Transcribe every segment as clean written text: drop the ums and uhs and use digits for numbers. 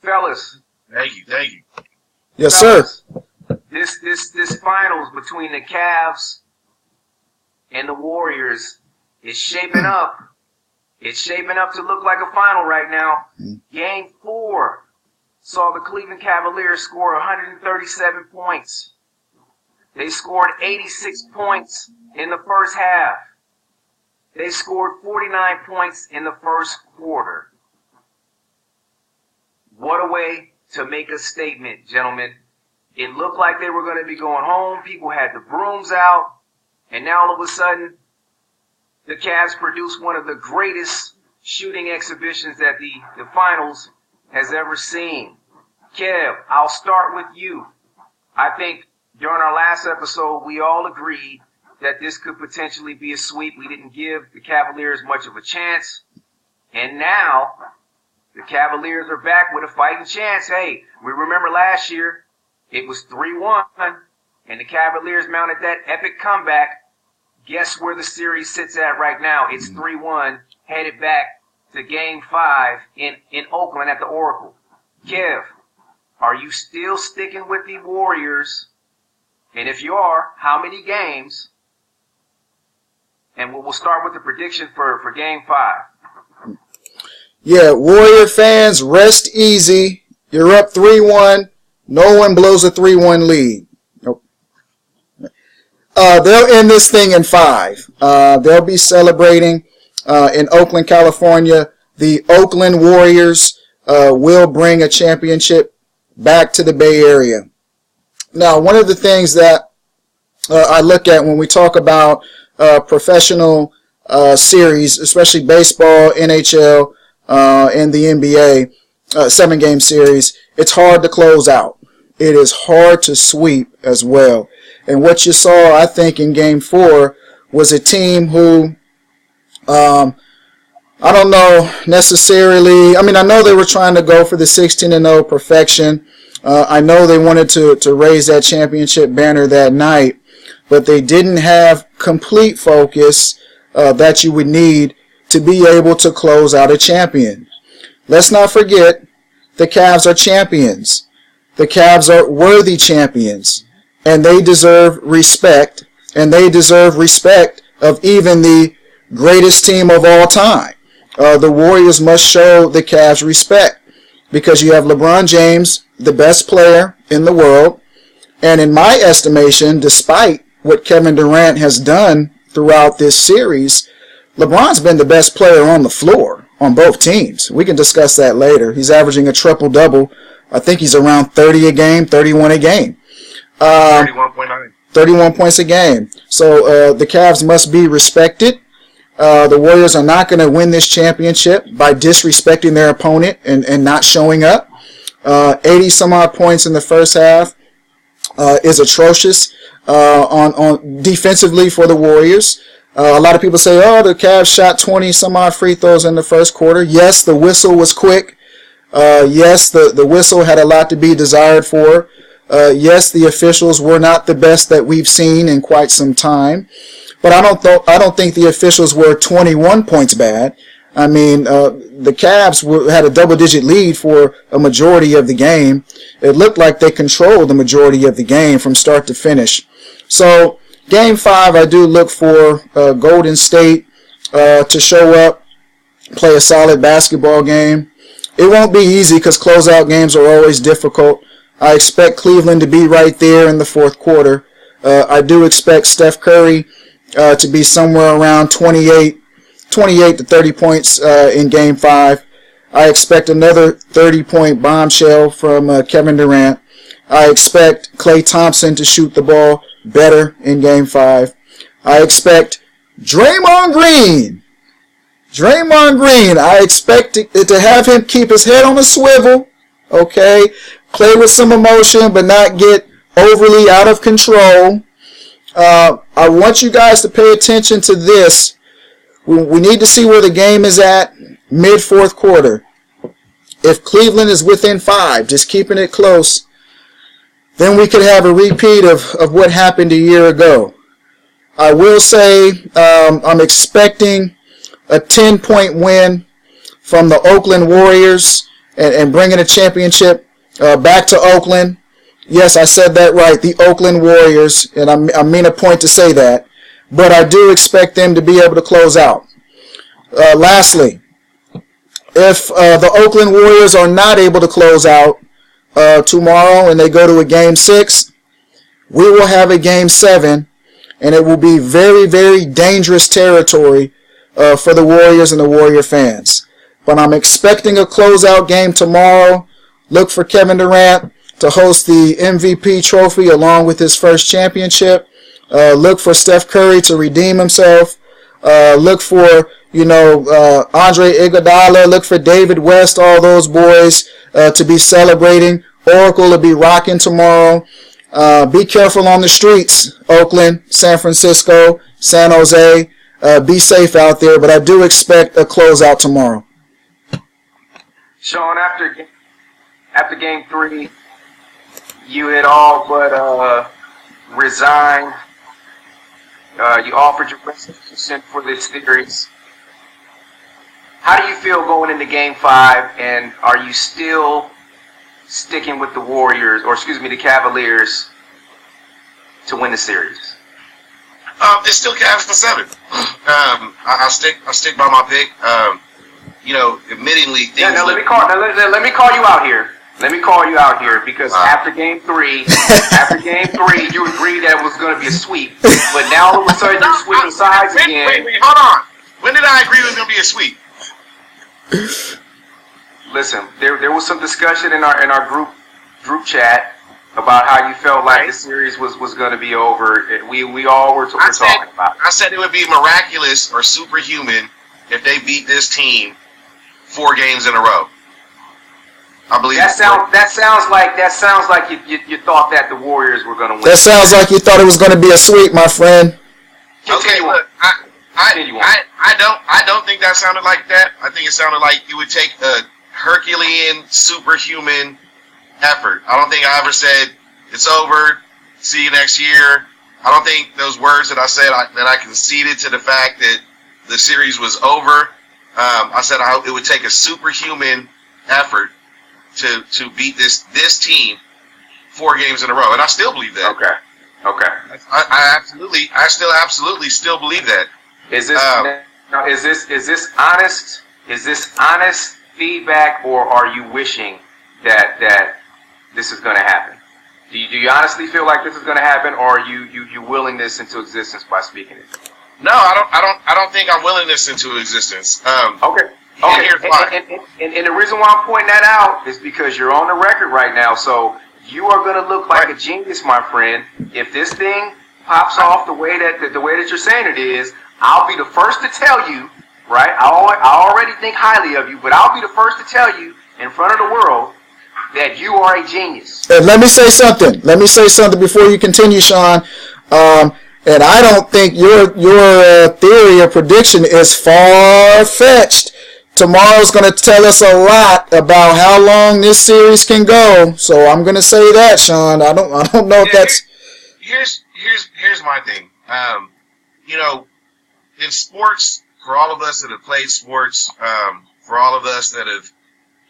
Fellas. Thank you. Yes, sir. This finals between the Cavs and the Warriors is shaping up. It's shaping up to look like a final right now. Game 4 saw the Cleveland Cavaliers score 137 points. They scored 86 points in the first half. They scored 49 points in the first quarter. What a way to make a statement, gentlemen. It looked like they were going to be going home. People had the brooms out. And now all of a sudden, the Cavs produced one of the greatest shooting exhibitions that the finals has ever seen. Kev, I'll start with you. I think during our last episode, we all agreed that this could potentially be a sweep. We didn't give the Cavaliers much of a chance. And now, the Cavaliers are back with a fighting chance. Hey, we remember last year, it was 3-1, and the Cavaliers mounted that epic comeback. Guess where the series sits at right now? It's 3-1, headed back to Game 5 in Oakland at the Oracle. Kev, are you still sticking with the Warriors? And if you are, how many games? And we'll start with the prediction for Game 5. Yeah, Warrior fans, rest easy. You're up 3-1. No one blows a 3-1 lead. Nope. They'll end this thing in 5. They'll be celebrating in Oakland, California. The Oakland Warriors will bring a championship back to the Bay Area. Now, one of the things that I look at when we talk about professional series, especially baseball, NHL, and the NBA 7-game series, it's hard to close out. It is hard to sweep as well. And what you saw, I think, in Game 4 was a team who, I don't know necessarily, I mean, I know they were trying to go for the 16-0 perfection. I know they wanted to raise that championship banner that night, but they didn't have complete focus that you would need to be able to close out a champion. Let's not forget, the Cavs are champions. The Cavs are worthy champions, and they deserve respect, and they deserve respect of even the greatest team of all time. The Warriors must show the Cavs respect because you have LeBron James, the best player in the world, and in my estimation, despite what Kevin Durant has done throughout this series, LeBron's been the best player on the floor on both teams. We can discuss that later. He's averaging a triple-double. I think he's around 30 a game, 31 a game. 31.9. 31 points a game. So the Cavs must be respected. The Warriors are not going to win this championship by disrespecting their opponent and not showing up. 80-some-odd points in the first half is atrocious on defensively for the Warriors. A lot of people say, oh, the Cavs shot 20-some-odd free throws in the first quarter. Yes, the whistle was quick. Yes, the whistle had a lot to be desired for. Yes, the officials were not the best that we've seen in quite some time. But I don't think the officials were 21 points bad. I mean, the Cavs had a double-digit lead for a majority of the game. It looked like they controlled the majority of the game from start to finish. So, Game 5, I do look for Golden State to show up, play a solid basketball game. It won't be easy because closeout games are always difficult. I expect Cleveland to be right there in the fourth quarter. I do expect Steph Curry to be somewhere around 28 to 30 points in Game 5. I expect another 30-point bombshell from Kevin Durant. I expect Klay Thompson to shoot the ball better in Game 5. I expect Draymond Green, I expect to have him keep his head on a swivel, okay? Play with some emotion, but not get overly out of control. I want you guys to pay attention to this. We need to see where the game is at mid-fourth quarter. If Cleveland is within 5, just keeping it close, then we could have a repeat of what happened a year ago. I will say I'm expecting a 10-point win from the Oakland Warriors, and bringing a championship back to Oakland. Yes, I said that right. The Oakland Warriors, and I mean a point to say that. But I do expect them to be able to close out. Lastly, if the Oakland Warriors are not able to close out tomorrow and they go to a Game 6, we will have a Game 7, and it will be very, very dangerous territory for the Warriors and the Warrior fans. But I'm expecting a closeout game tomorrow. Look for Kevin Durant to host the MVP trophy along with his first championship. Look for Steph Curry to redeem himself. Look for, Andre Iguodala. Look for David West, all those boys to be celebrating. Oracle will be rocking tomorrow. Be careful on the streets, Oakland, San Francisco, San Jose. Be safe out there, but I do expect a closeout tomorrow. Sean, after Game 3, you had all but resigned. You offered your resignation for this series. How do you feel going into Game 5, and are you still sticking with the Warriors, the Cavaliers, to win the series? It's still Cavs in 7. I'll stick by my pick. Admittingly, things. Let me call you out here. Let me call you out here because after Game 3, you agreed that it was going to be a sweep, but now all of a sudden you're switching sides again. Wait, hold on. When did I agree it was going to be a sweep? Listen, there was some discussion in our group chat about how you felt like the series was going to be over. We all were talking about it. I said it would be miraculous or superhuman if they beat this team 4 games in a row. I believe that sounds like you thought that the Warriors were going to win. That sounds like you thought it was going to be a sweep, my friend. Okay, look, I don't think that sounded like that. I think it sounded like it would take a Herculean, superhuman effort. I don't think I ever said it's over. See you next year. I don't think those words that I said that I conceded to the fact that the series was over. I said it would take a superhuman effort to beat this team 4 games in a row, and I still believe that. Okay. I still absolutely still believe that. Is this honest? Is this honest feedback, or are you wishing that this is going to happen? Do you honestly feel like this is going to happen, or are you willing this into existence by speaking it? No, I don't think I'm willing this into existence. Okay. And here's why. And the reason why I'm pointing that out is because you're on the record right now, so you are going to look like a genius, my friend. If this thing pops off the way that you're saying it is, I'll be the first to tell you, right? I already think highly of you, but I'll be the first to tell you in front of the world that you are a genius. And let me say something. Before you continue, Sean. And I don't think your theory or prediction is far-fetched. Tomorrow's going to tell us a lot about how long this series can go. So I'm going to say that, Sean. I don't know if that's. Here's my thing. In sports, for all of us that have played sports, for all of us that have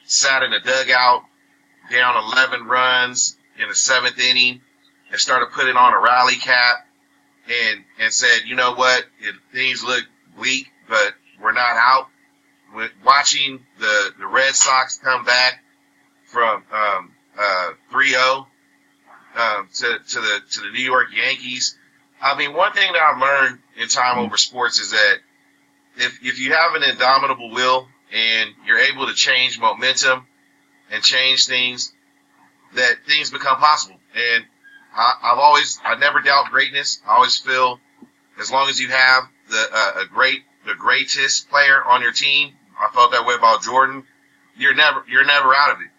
sat in a dugout down 11 runs in the 7th inning and started putting on a rally cap and said, you know what, things look bleak, but we're not out. Watching the Red Sox come back from 3-0 to the New York Yankees. I mean, one thing that I've learned in time over sports is that if you have an indomitable will and you're able to change momentum and change things, that things become possible. And I never doubt greatness. I always feel as long as you have the greatest player on your team, I felt that way about Jordan, you're never out of it.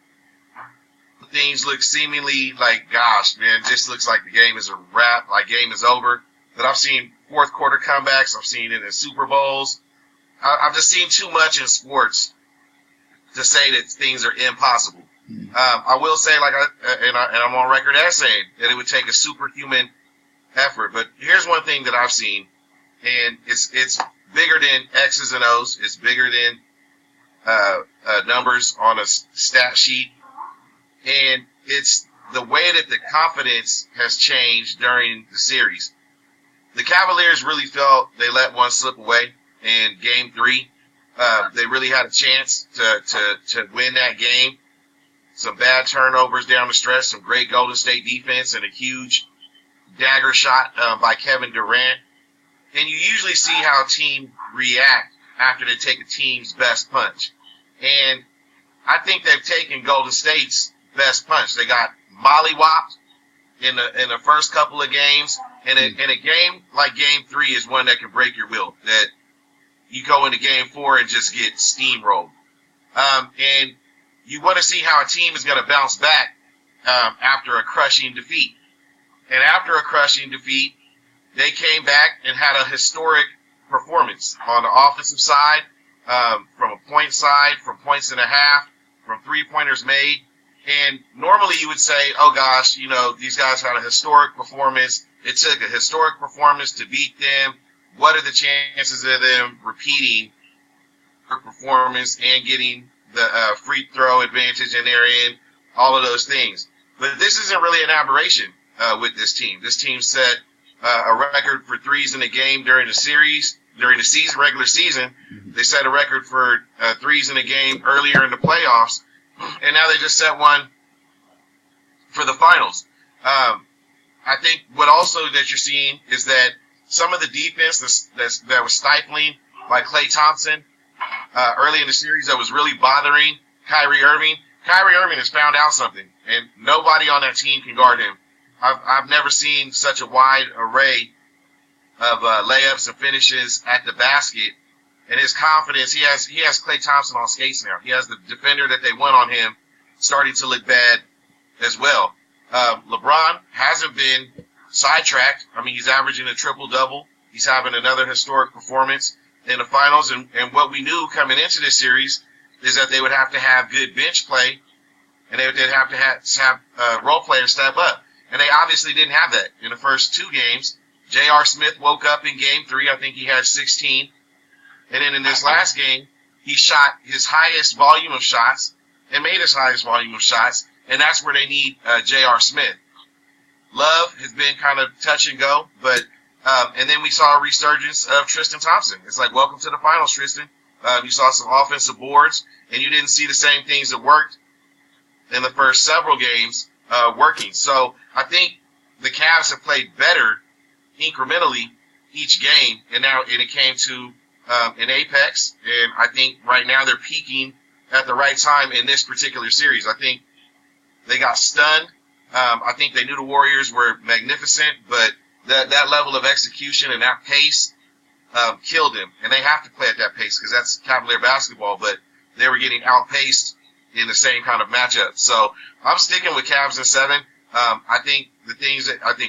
Things look seemingly like, gosh, man, this looks like the game is a wrap, like game is over. But I've seen fourth quarter comebacks. I've seen it in Super Bowls. I've just seen too much in sports to say that things are impossible. I will say, and I'm on record as saying that it would take a superhuman effort. But here's one thing that I've seen, and it's bigger than X's and O's. It's bigger than numbers on a stat sheet, and it's the way that the confidence has changed during the series. The Cavaliers really felt they let one slip away in Game 3. They really had a chance to win that game. Some bad turnovers down the stretch, some great Golden State defense, and a huge dagger shot by Kevin Durant. And you usually see how a team react after they take a team's best punch. And I think they've taken Golden State's best punch. They got mollywopped in the first couple of games. And in a game like Game 3 is one that can break your will. That you go into Game 4 and just get steamrolled. And you want to see how a team is going to bounce back after a crushing defeat. And after a crushing defeat, they came back and had a historic performance on the offensive side, from a point side, from points and a half, from three-pointers made. And normally you would say, oh gosh, these guys had a historic performance. It took a historic performance to beat them. What are the chances of them repeating their performance and getting the free throw advantage in their end, all of those things? But this isn't really an aberration with this team. This team set a record for threes in a game during the season, regular season. They set a record for threes in a game earlier in the playoffs, and now they just set one for the finals. I think what also that you're seeing is that some of the defense that was stifling by Klay Thompson early in the series that was really bothering Kyrie Irving. Kyrie Irving has found out something, and nobody on that team can guard him. I've never seen such a wide array of layups and finishes at the basket, and his confidence. He has Klay Thompson on skates now. He has the defender that they went on him starting to look bad as well. LeBron hasn't been sidetracked. I mean, he's averaging a triple-double. He's having another historic performance in the finals, and what we knew coming into this series is that they would have to have good bench play, and they'd have to have role players step up. And they obviously didn't have that in the first two games. J.R. Smith woke up in Game 3. I think he had 16. And then in this last game, he shot his highest volume of shots and made his highest volume of shots, and that's where they need J.R. Smith. Love has been kind of touch and go, but and then we saw a resurgence of Tristan Thompson. It's like, welcome to the finals, Tristan. You saw some offensive boards, and you didn't see the same things that worked in the first several games working. So I think the Cavs have played better incrementally each game, and it came to an apex, and I think right now they're peaking at the right time in this particular series. I think they got stunned. I think they knew the Warriors were magnificent, but that level of execution and that pace killed them. And they have to play at that pace because that's Cavalier basketball, but they were getting outpaced in the same kind of matchup. So I'm sticking with Cavs in 7. I think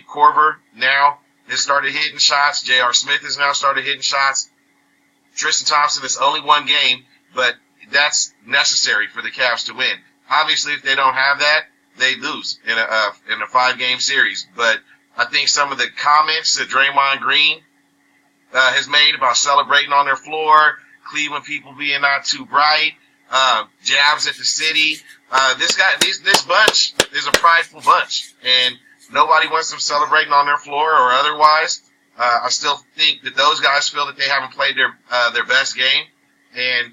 Korver now has started hitting shots. J.R. Smith has now started hitting shots. Tristan Thompson is only one game, but that's necessary for the Cavs to win. Obviously, if they don't have that, they lose in a 5-game series. But I think some of the comments that Draymond Green has made about celebrating on their floor, Cleveland people being not too bright, jabs at the city. This bunch is a prideful bunch, and nobody wants them celebrating on their floor or otherwise. I still think that those guys feel that they haven't played their best game, and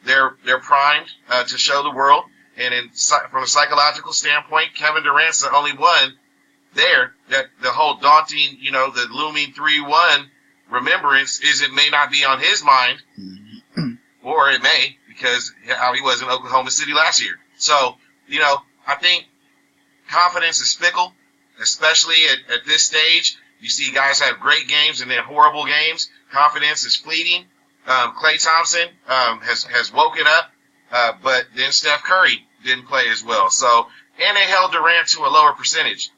they're primed to show the world. And from a psychological standpoint, Kevin Durant's the only one there that the whole daunting, the looming 3-1 remembrance it may not be on his mind, or it may, because how he was in Oklahoma City last year. So, I think confidence is fickle, especially at this stage. You see guys have great games and then horrible games. Confidence is fleeting. Klay Thompson has woken up, but then Steph Curry didn't play as well. So, and they held Durant to a lower percentage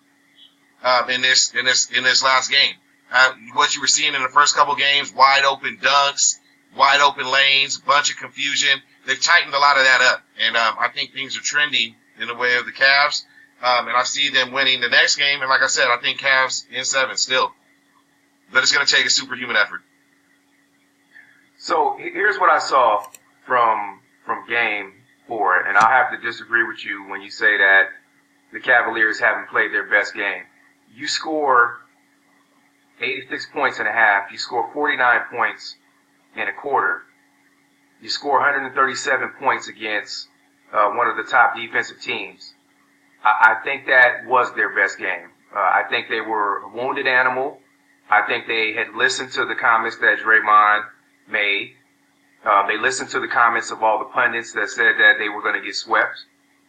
in this last game. What you were seeing in the first couple games, wide open dunks, wide open lanes, bunch of confusion. They've tightened a lot of that up, and I think things are trending in the way of the Cavs. And I see them winning the next game. And like I said, I think Cavs in 7 still. But it's going to take a superhuman effort. So here's what I saw from from Game 4, and I'll have to disagree with you when you say that the Cavaliers haven't played their best game. You score 86 points in a half. You score 49 points in a quarter. You score 137 points against one of the top defensive teams. I think that was their best game. I think they were a wounded animal. I think they had listened to the comments that Draymond made. They listened to the comments of all the pundits that said that they were going to get swept.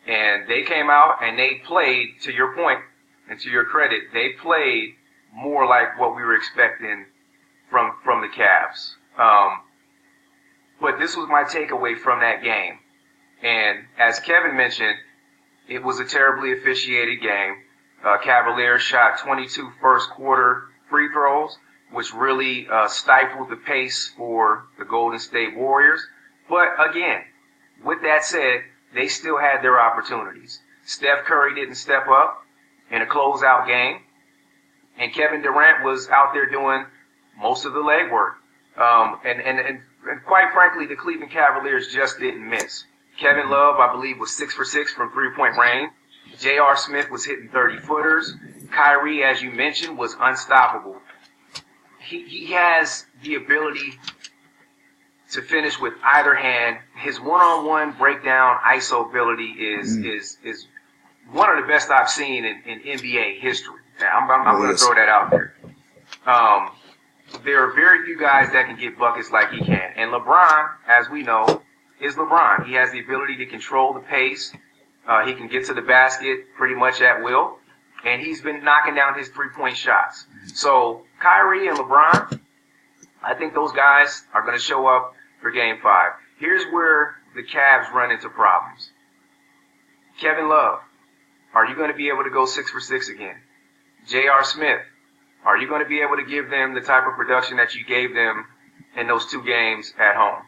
And they came out and they played, to your point and to your credit, they played more like what we were expecting from the Cavs. But this was my takeaway from that game. And as Kevin mentioned, it was a terribly officiated game. Cavaliers shot 22 first quarter free throws, which really stifled the pace for the Golden State Warriors. But again, with that said, they still had their opportunities. Steph Curry didn't step up in a closeout game, and Kevin Durant was out there doing most of the legwork. And quite frankly, the Cleveland Cavaliers just didn't miss. Kevin Love, I believe, was 6 for 6 from three-point range. J.R. Smith was hitting 30-footers. Kyrie, as you mentioned, was unstoppable. He has the ability to finish with either hand. His one-on-one breakdown ISO ability is one of the best I've seen in NBA history. I'm going to throw that out there. There are very few guys that can get buckets like he can. And LeBron, as we know, is LeBron. He has the ability to control the pace. He can get to the basket pretty much at will. And he's been knocking down his three-point shots. So Kyrie and LeBron, I think those guys are going to show up for Game 5. Here's where the Cavs run into problems. Kevin Love, are you going to be able to go 6 for 6 again? J.R. Smith, are you going to be able to give them the type of production that you gave them in those 2 games at home?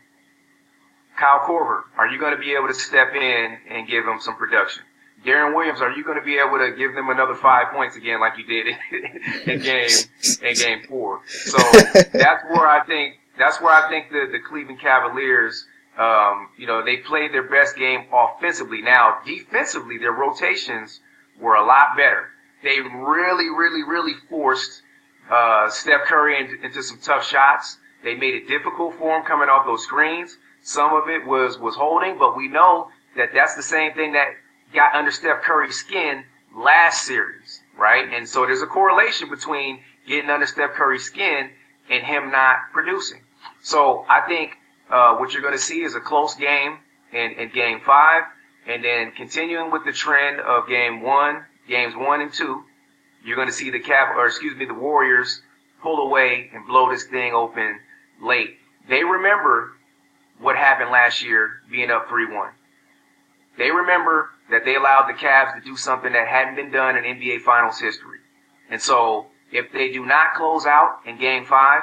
Kyle Korver, are you going to be able to step in and give them some production? Darren Williams, are you going to be able to give them another 5 points again like you did in game 4? So that's where I think the Cleveland Cavaliers, they played their best game offensively. Now, defensively, their rotations were a lot better. They really forced Steph Curry into some tough shots. They made it difficult for him coming off those screens. Some of it was holding, but we know that that's the same thing that got under Steph Curry's skin last series, right? And so there's a correlation between getting under Steph Curry's skin and him not producing. So I think what you're going to see is a close game in Game 5, and then continuing with the trend of Games 1 and 2, you're going to see the Warriors pull away and blow this thing open late. They remember what happened last year being up 3-1. They remember that they allowed the Cavs to do something that hadn't been done in NBA Finals history. And so if they do not close out in Game 5,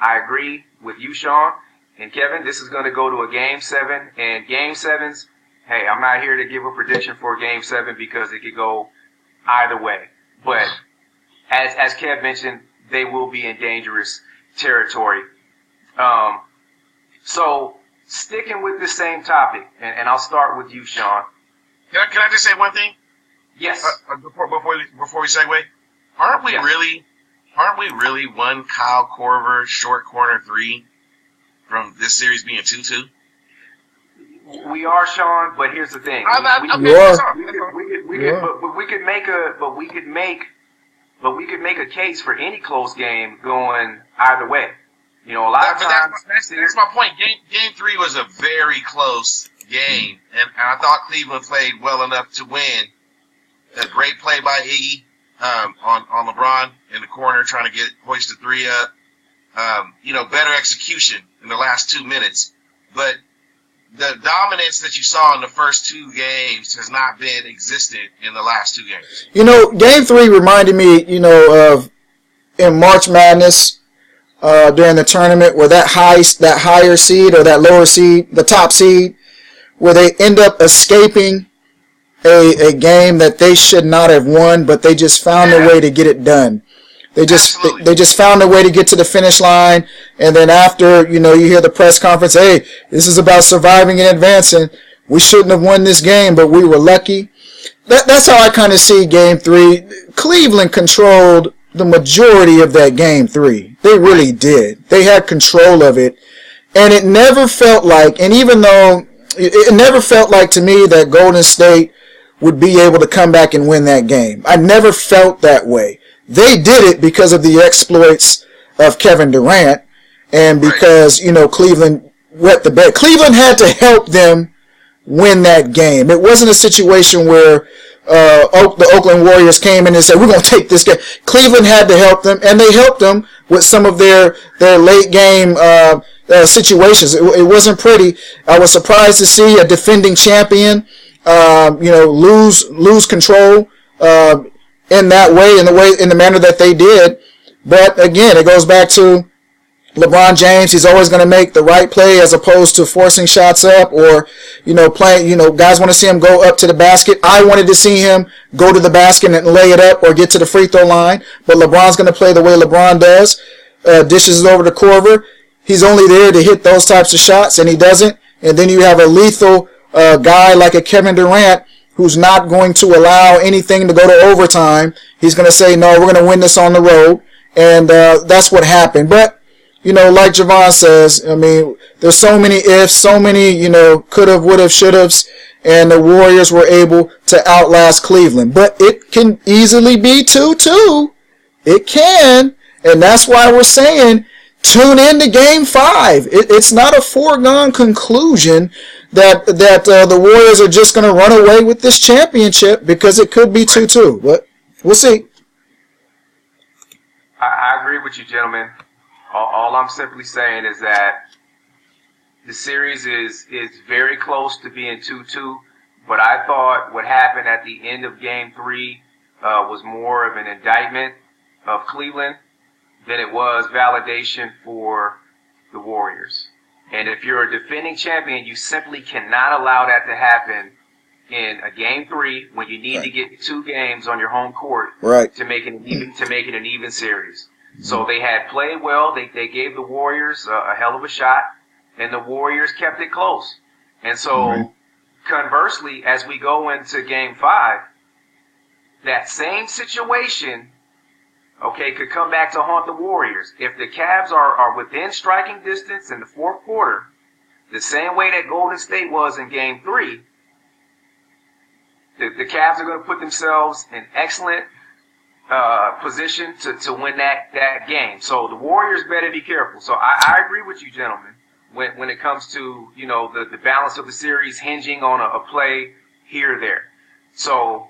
I agree with you, Sean and Kevin, this is going to go to a Game 7. And Game 7s, hey, I'm not here to give a prediction for Game 7 because it could go either way. But as Kev mentioned, they will be in dangerous territory. So sticking with the same topic, and I'll start with you, Sean. Can I just say one thing? Yes. Before we segue, aren't we really one Kyle Korver short corner 3 from this series being 2-2? We are, Sean, but here's the thing. We could make a case for any close game going either way. A lot of times. That's my point. Game 3 was a very close game, and I thought Cleveland played well enough to win. A great play by Iggy on LeBron in the corner, trying to hoist the 3 up. Better execution in the last 2 minutes, but the dominance that you saw in the first 2 games has not been existent in the last 2 games. Game 3 reminded me, of in March Madness during the tournament where that higher seed or that lower seed, the top seed, where they end up escaping a game that they should not have won, but they just found a way to get it done. They just found a way to get to the finish line. And then after, you hear the press conference, hey, this is about surviving and advancing. We shouldn't have won this game, but we were lucky. That's how I kind of see Game 3. Cleveland controlled the majority of that Game 3. They really did. They had control of it. And it never felt like, and even though it never felt like to me that Golden State would be able to come back and win that game. I never felt that way. They did it because of the exploits of Kevin Durant and because, Cleveland wet the bed. Cleveland had to help them win that game. It wasn't a situation where the Oakland Warriors came in and said, we're going to take this game. Cleveland had to help them, and they helped them with some of their late game situations. It wasn't pretty. I was surprised to see a defending champion, lose control in that way, in the manner that they did. But again, it goes back to LeBron James. He's always going to make the right play as opposed to forcing shots up or, playing, guys want to see him go up to the basket. I wanted to see him go to the basket and lay it up or get to the free throw line. But LeBron's going to play the way LeBron does. Dishes it over to Korver. He's only there to hit those types of shots, and he doesn't. And then you have a lethal guy like a Kevin Durant who's not going to allow anything to go to overtime. He's going to say, no, we're going to win this on the road. And that's what happened. But, like Javon says, I mean, there's so many ifs, so many, could have, would have, should have's, and the Warriors were able to outlast Cleveland. But it can easily be 2-2. It can. And that's why we're saying tune in to Game 5. It's not a foregone conclusion that the Warriors are just going to run away with this championship because it could be 2-2. But we'll see. I agree with you, gentlemen. All I'm simply saying is that the series is very close to being 2-2, but I thought what happened at the end of Game 3 was more of an indictment of Cleveland than it was validation for the Warriors. And if you're a defending champion, you simply cannot allow that to happen in a Game 3 when you need to get 2 games on your home court to make it an even series. So they had played well. They gave the Warriors a hell of a shot, and the Warriors kept it close. And so, conversely, as we go into Game 5, that same situation, could come back to haunt the Warriors. If the Cavs are within striking distance in the fourth quarter, the same way that Golden State was in Game 3, the Cavs are going to put themselves in excellent position to win that game. So the Warriors better be careful. So I agree with you, gentlemen, when it comes to, the balance of the series hinging on a play here or there. So,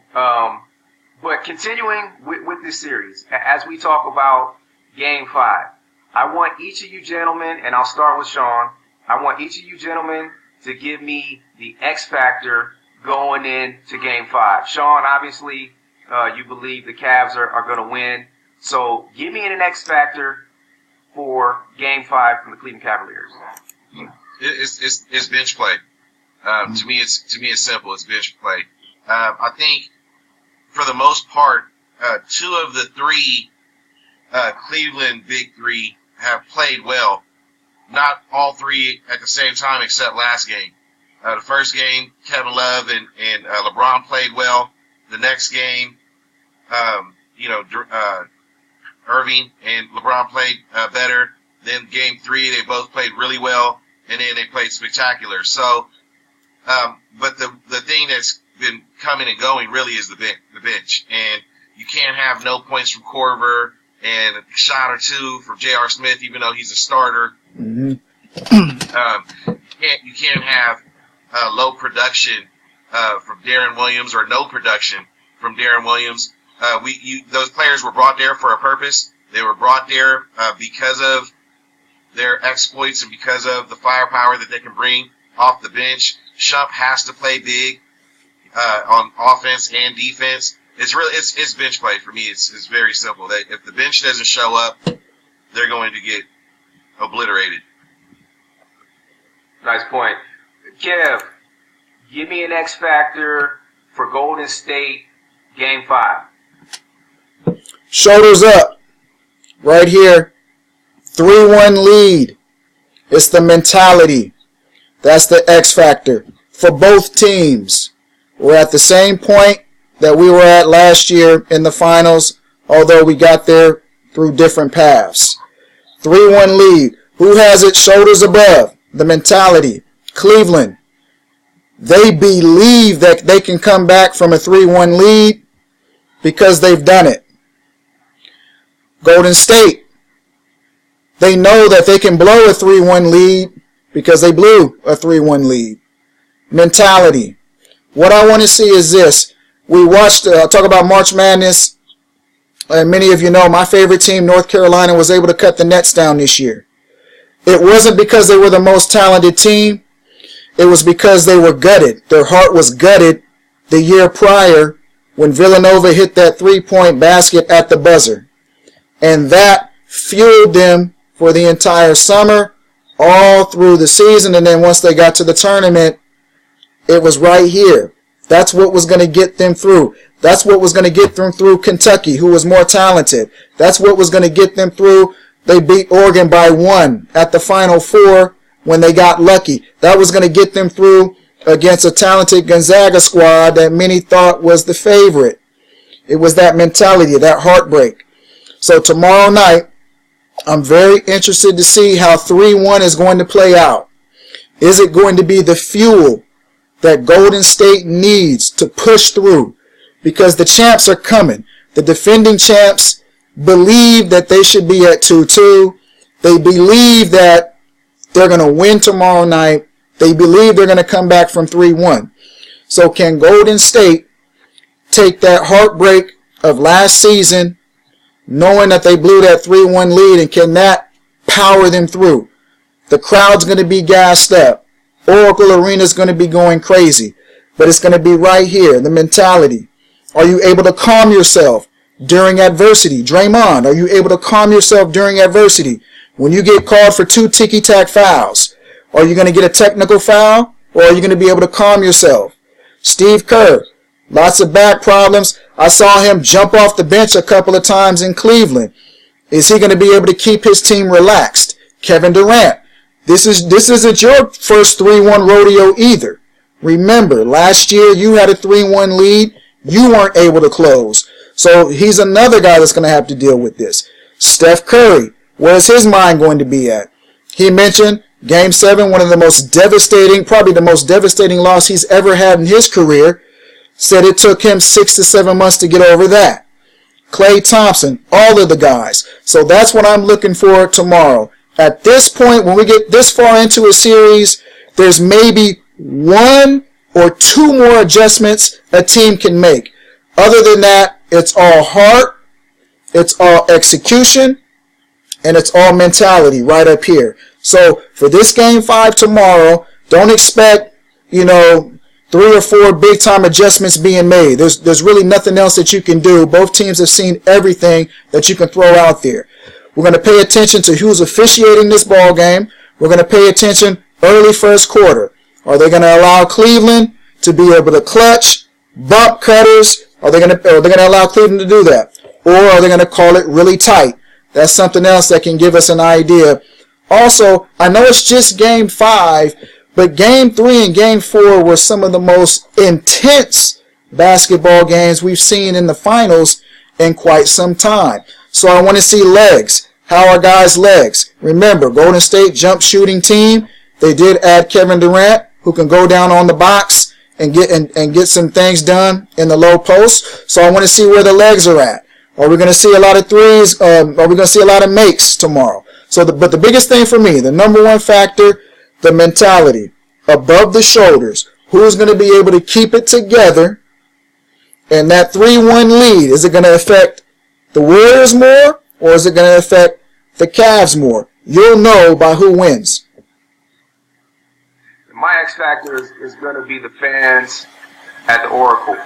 but continuing with this series, as we talk about Game 5, I want each of you gentlemen, and I'll start with Sean, I want each of you gentlemen to give me the X factor going into Game 5. Sean, obviously, you believe the Cavs are going to win. So give me an X factor for Game 5 from the Cleveland Cavaliers. It's bench play. To me, it's simple. It's bench play. I think for the most part, 2 of the 3 Cleveland Big 3 have played well. Not all 3 at the same time, except last game. The first game, Kevin Love and LeBron played well. The next game, Irving and LeBron played better. Then Game 3, they both played really well, and then they played spectacular. So, but the thing that's been coming and going really is the bench, and you can't have no points from Korver and a shot or 2 from J.R. Smith, even though he's a starter. Mm-hmm. You can't have low production from Darren Williams or no production from Darren Williams. Those players were brought there for a purpose. They were brought there because of their exploits and because of the firepower that they can bring off the bench. Shump has to play big on offense and defense. It's bench play for me. It's very simple. If the bench doesn't show up, they're going to get obliterated. Nice point. Kev, give me an X factor for Golden State Game 5. Shoulders up. right here, 3-1 lead. It's the mentality. That's the X factor for both teams. We're at the same point that we were at last year in the finals, although we got there through different paths. 3-1 lead. Who has it shoulders above? The mentality. Cleveland. They believe that they can come back from a 3-1 lead because they've done it. Golden State. They know that they can blow a 3-1 lead because they blew a 3-1 lead. Mentality. What I want to see is this. We watched, talk about March Madness, and many of you know my favorite team, North Carolina, was able to cut the Nets down this year. It wasn't because they were the most talented team. It was because they were gutted. Their heart was gutted the year prior when Villanova hit that three-point basket at the buzzer. And that fueled them for the entire summer, all through the season, and then once they got to the tournament, it was right here. That's what was going to get them through. That's what was going to get them through Kentucky, who was more talented. That's what was going to get them through. They beat Oregon by 1 at the Final Four when they got lucky. That was going to get them through against a talented Gonzaga squad that many thought was the favorite. It was that mentality, that heartbreak. So tomorrow night, I'm very interested to see how 3-1 is going to play out. Is it going to be the fuel that Golden State needs to push through? Because the champs are coming. The defending champs believe that they should be at 2-2. They believe that they're going to win tomorrow night. They believe they're going to come back from 3-1. So can Golden State take that heartbreak of last season, knowing that they blew that 3-1 lead, and can that power them through? The crowd's going to be gassed up. Oracle Arena's going to be going crazy. But it's going to be right here, the mentality. Are you able to calm yourself during adversity? Draymond, are you able to calm yourself during adversity? When you get called for 2 ticky-tack fouls, are you going to get a technical foul, or are you going to be able to calm yourself? Steve Kerr, lots of back problems. I saw him jump off the bench a couple of times in Cleveland. Is he going to be able to keep his team relaxed? Kevin Durant, this isn't your first 3-1 rodeo either. Remember, last year you had a 3-1 lead. You weren't able to close. So he's another guy that's going to have to deal with this. Steph Curry, where's his mind going to be at? He mentioned Game 7, one of the most devastating, probably the most devastating loss he's ever had in his career. Said it took him 6 to 7 months to get over that. Klay Thompson, all of the guys. So that's what I'm looking for tomorrow. At this point, when we get this far into a series, there's maybe 1 or 2 more adjustments a team can make. Other than that, it's all heart, it's all execution, and it's all mentality right up here. So for this Game 5 tomorrow, don't expect, 3 or 4 big-time adjustments being made. There's really nothing else that you can do. Both teams have seen everything that you can throw out there. We're going to pay attention to who's officiating this ball game. We're going to pay attention early first quarter. Are they going to allow Cleveland to be able to clutch, bump cutters? Are they going to allow Cleveland to do that? Or are they going to call it really tight? That's something else that can give us an idea. Also, I know it's just Game 5, but Game 3 and Game 4 were some of the most intense basketball games we've seen in the finals in quite some time. So I want to see legs. How are guys' legs? Remember, Golden State jump shooting team. They did add Kevin Durant, who can go down on the box and get some things done in the low post. So I want to see where the legs are at. Are we going to see a lot of threes? Are we going to see a lot of makes tomorrow? But the biggest thing for me, the number one factor, the mentality. Above the shoulders. Who's going to be able to keep it together? And that 3-1 lead, is it going to affect the Warriors more, or is it going to affect the Cavs more? You'll know by who wins. My X factor is going to be the fans at the Oracle.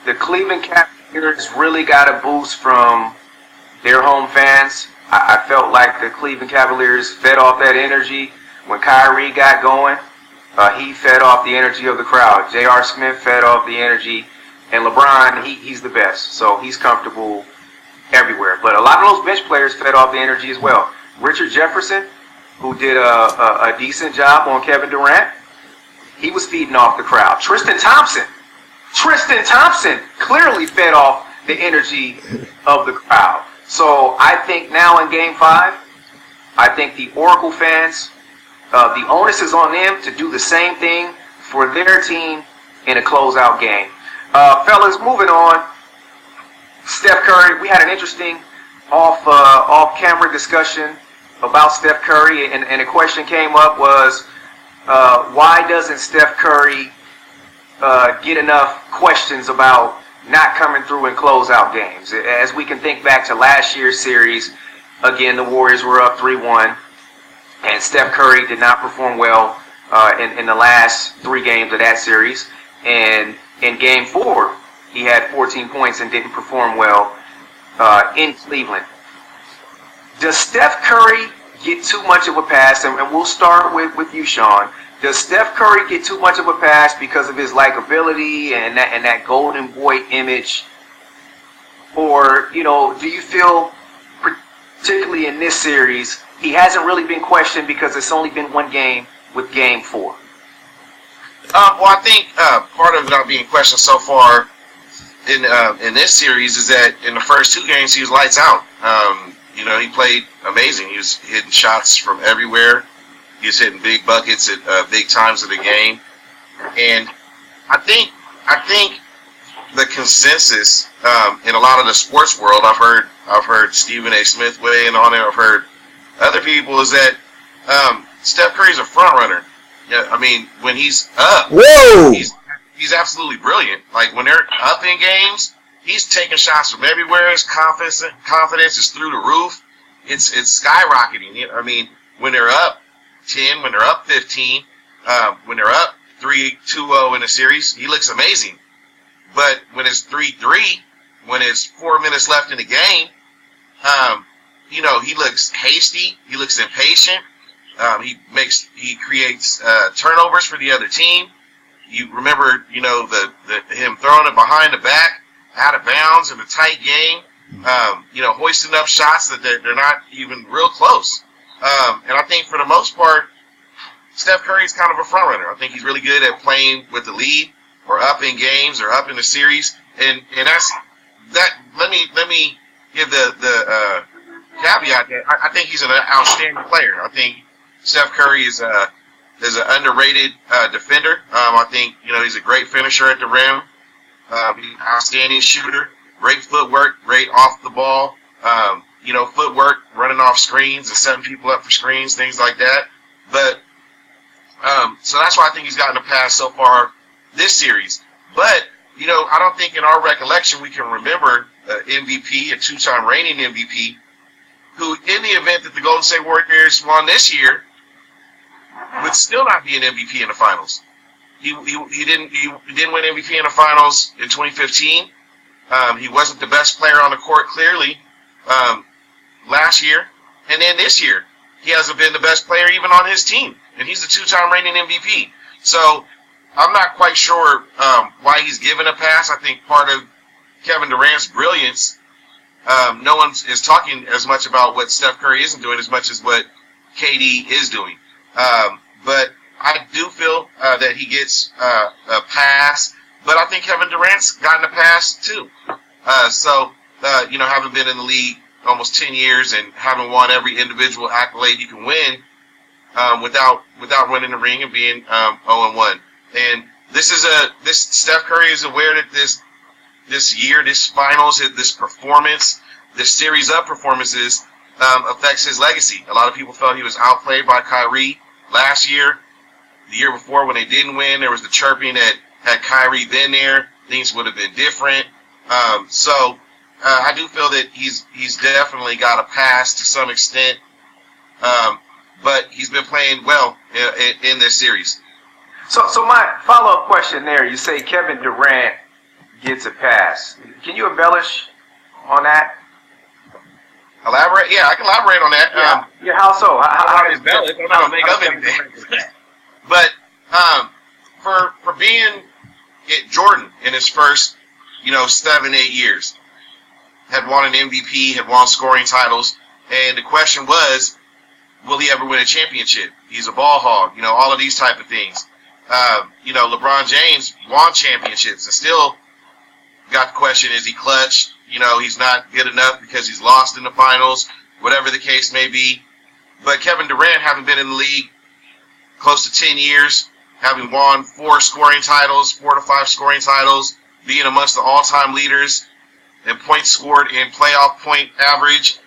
The Cleveland Cavaliers really got a boost from their home fans. I felt like the Cleveland Cavaliers fed off that energy when Kyrie got going. He fed off the energy of the crowd. J.R. Smith fed off the energy. And LeBron, he's the best. So he's comfortable everywhere. But a lot of those bench players fed off the energy as well. Richard Jefferson, who did a decent job on Kevin Durant, he was feeding off the crowd. Tristan Thompson clearly fed off the energy of the crowd. So I think now in Game 5, I think the Oracle fans, the onus is on them to do the same thing for their team in a closeout game. Fellas, moving on. Steph Curry, we had an interesting off-camera discussion about Steph Curry, and a question came up was, why doesn't Steph Curry get enough questions about not coming through in closeout games? As we can think back to last year's series, again, the Warriors were up 3-1, and Steph Curry did not perform well in the last 3 games of that series. And in Game 4, he had 14 points and didn't perform well in Cleveland. Does Steph Curry get too much of a pass? And we'll start with you, Sean. Does Steph Curry get too much of a pass because of his likability and that golden boy image? Or, do you feel, particularly in this series, he hasn't really been questioned because it's only been 1 game with Game 4? Well, I think part of it not being questioned so far in this series is that in the first 2 games he was lights out. He played amazing. He was hitting shots from everywhere. He was hitting big buckets at big times of the game. And I think the consensus in a lot of the sports world, I've heard Stephen A. Smith weigh in on it. I've heard other people is that Steph Curry's a front runner. Yeah, I mean, when he's up, whoa, he's absolutely brilliant. Like when they're up in games, he's taking shots from everywhere. His confidence is through the roof. It's skyrocketing. I mean, when they're up 10, when they're up 15, when they're up 3-2-0 in a series, he looks amazing. But when it's 3-3, when it's 4 minutes left in the game, he looks hasty. He looks impatient. He creates turnovers for the other team. You remember, him throwing it behind the back, out of bounds in a tight game. Hoisting up shots that they're not even real close. And I think for the most part, Steph Curry's kind of a front runner. I think he's really good at playing with the lead or up in games or up in the series. And that's that. Let me give the caveat that I think he's an outstanding player. I think Steph Curry is an underrated defender. I think he's a great finisher at the rim. He's an outstanding shooter. Great footwork, great off the ball. Footwork, running off screens and setting people up for screens, things like that. But so that's why I think he's gotten a pass so far this series. But I don't think in our recollection we can remember MVP, a 2-time reigning MVP, who in the event that the Golden State Warriors won this year would still not be an MVP in the finals. He didn't win MVP in the finals in 2015. He wasn't the best player on the court clearly last year, and then this year he hasn't been the best player even on his team, and he's the 2-time reigning MVP. So I'm not quite sure why he's given a pass. I think part of Kevin Durant's brilliance, no one is talking as much about what Steph Curry isn't doing as much as what KD is doing. But I do feel that he gets a pass, but I think Kevin Durant's gotten a pass too. Having been in the league almost 10 years and having won every individual accolade you can win without winning the ring and being 0-1. And this Steph Curry is aware that this year, this finals, this performance, this series of performances affects his legacy. A lot of people felt he was outplayed by Kyrie last year. The year before, when they didn't win, there was the chirping that had Kyrie been there, things would have been different. I do feel that he's definitely got a pass to some extent, but he's been playing well in this series. So my follow-up question there, you say Kevin Durant gets a pass. Can you embellish on that? Elaborate? Yeah, I can elaborate on that. How so? How is embellish? I'm not going to make up anything. But for being Jordan in his first, 7-8 years, had won an MVP, had won scoring titles, and the question was, will he ever win a championship? He's a ball hog, all of these type of things. LeBron James won championships and still got the question, is he clutch? He's not good enough because he's lost in the finals, whatever the case may be. But Kevin Durant, having been in the league close to 10 years, having won 4 to 5 scoring titles, being amongst the all-time leaders in points scored and playoff point average,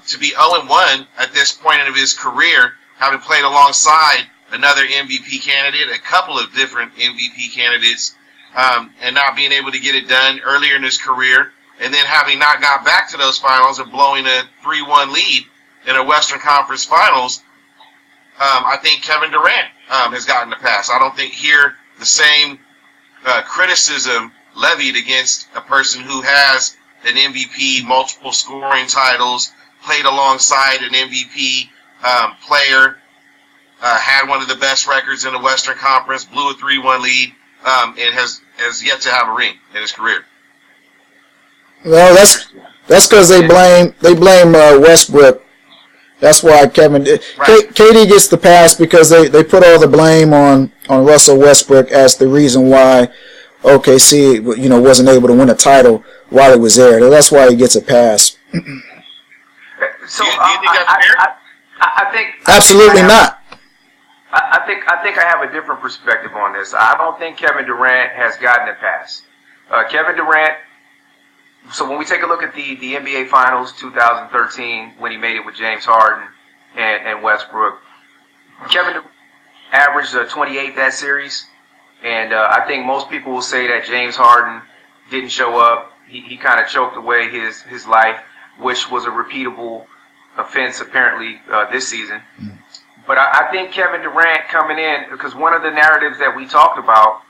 to be 0-1 at this point of his career, having played alongside another MVP candidate, a couple of different MVP candidates, and not being able to get it done earlier in his career, and then having not got back to those finals and blowing a 3-1 lead in a Western Conference Finals, I think Kevin Durant has gotten the pass. I don't think here the same criticism levied against a person who has an MVP, multiple scoring titles, played alongside an MVP player, had one of the best records in the Western Conference, blew a 3-1 lead, and has yet to have a ring in his career. Well, that's because they blame Westbrook. That's why KD gets the pass because they put all the blame on Russell Westbrook as the reason why OKC wasn't able to win a title while he was there. That's why he gets a pass. So I think absolutely not. I think I have a different perspective on this. I don't think Kevin Durant has gotten a pass. Kevin Durant. So when we take a look at the NBA Finals 2013, when he made it with James Harden and Westbrook, Kevin Durant averaged 28 that series, and I think most people will say that James Harden didn't show up. He kind of choked away his life, which was a repeatable offense apparently this season. But I think Kevin Durant coming in, because one of the narratives that we talked about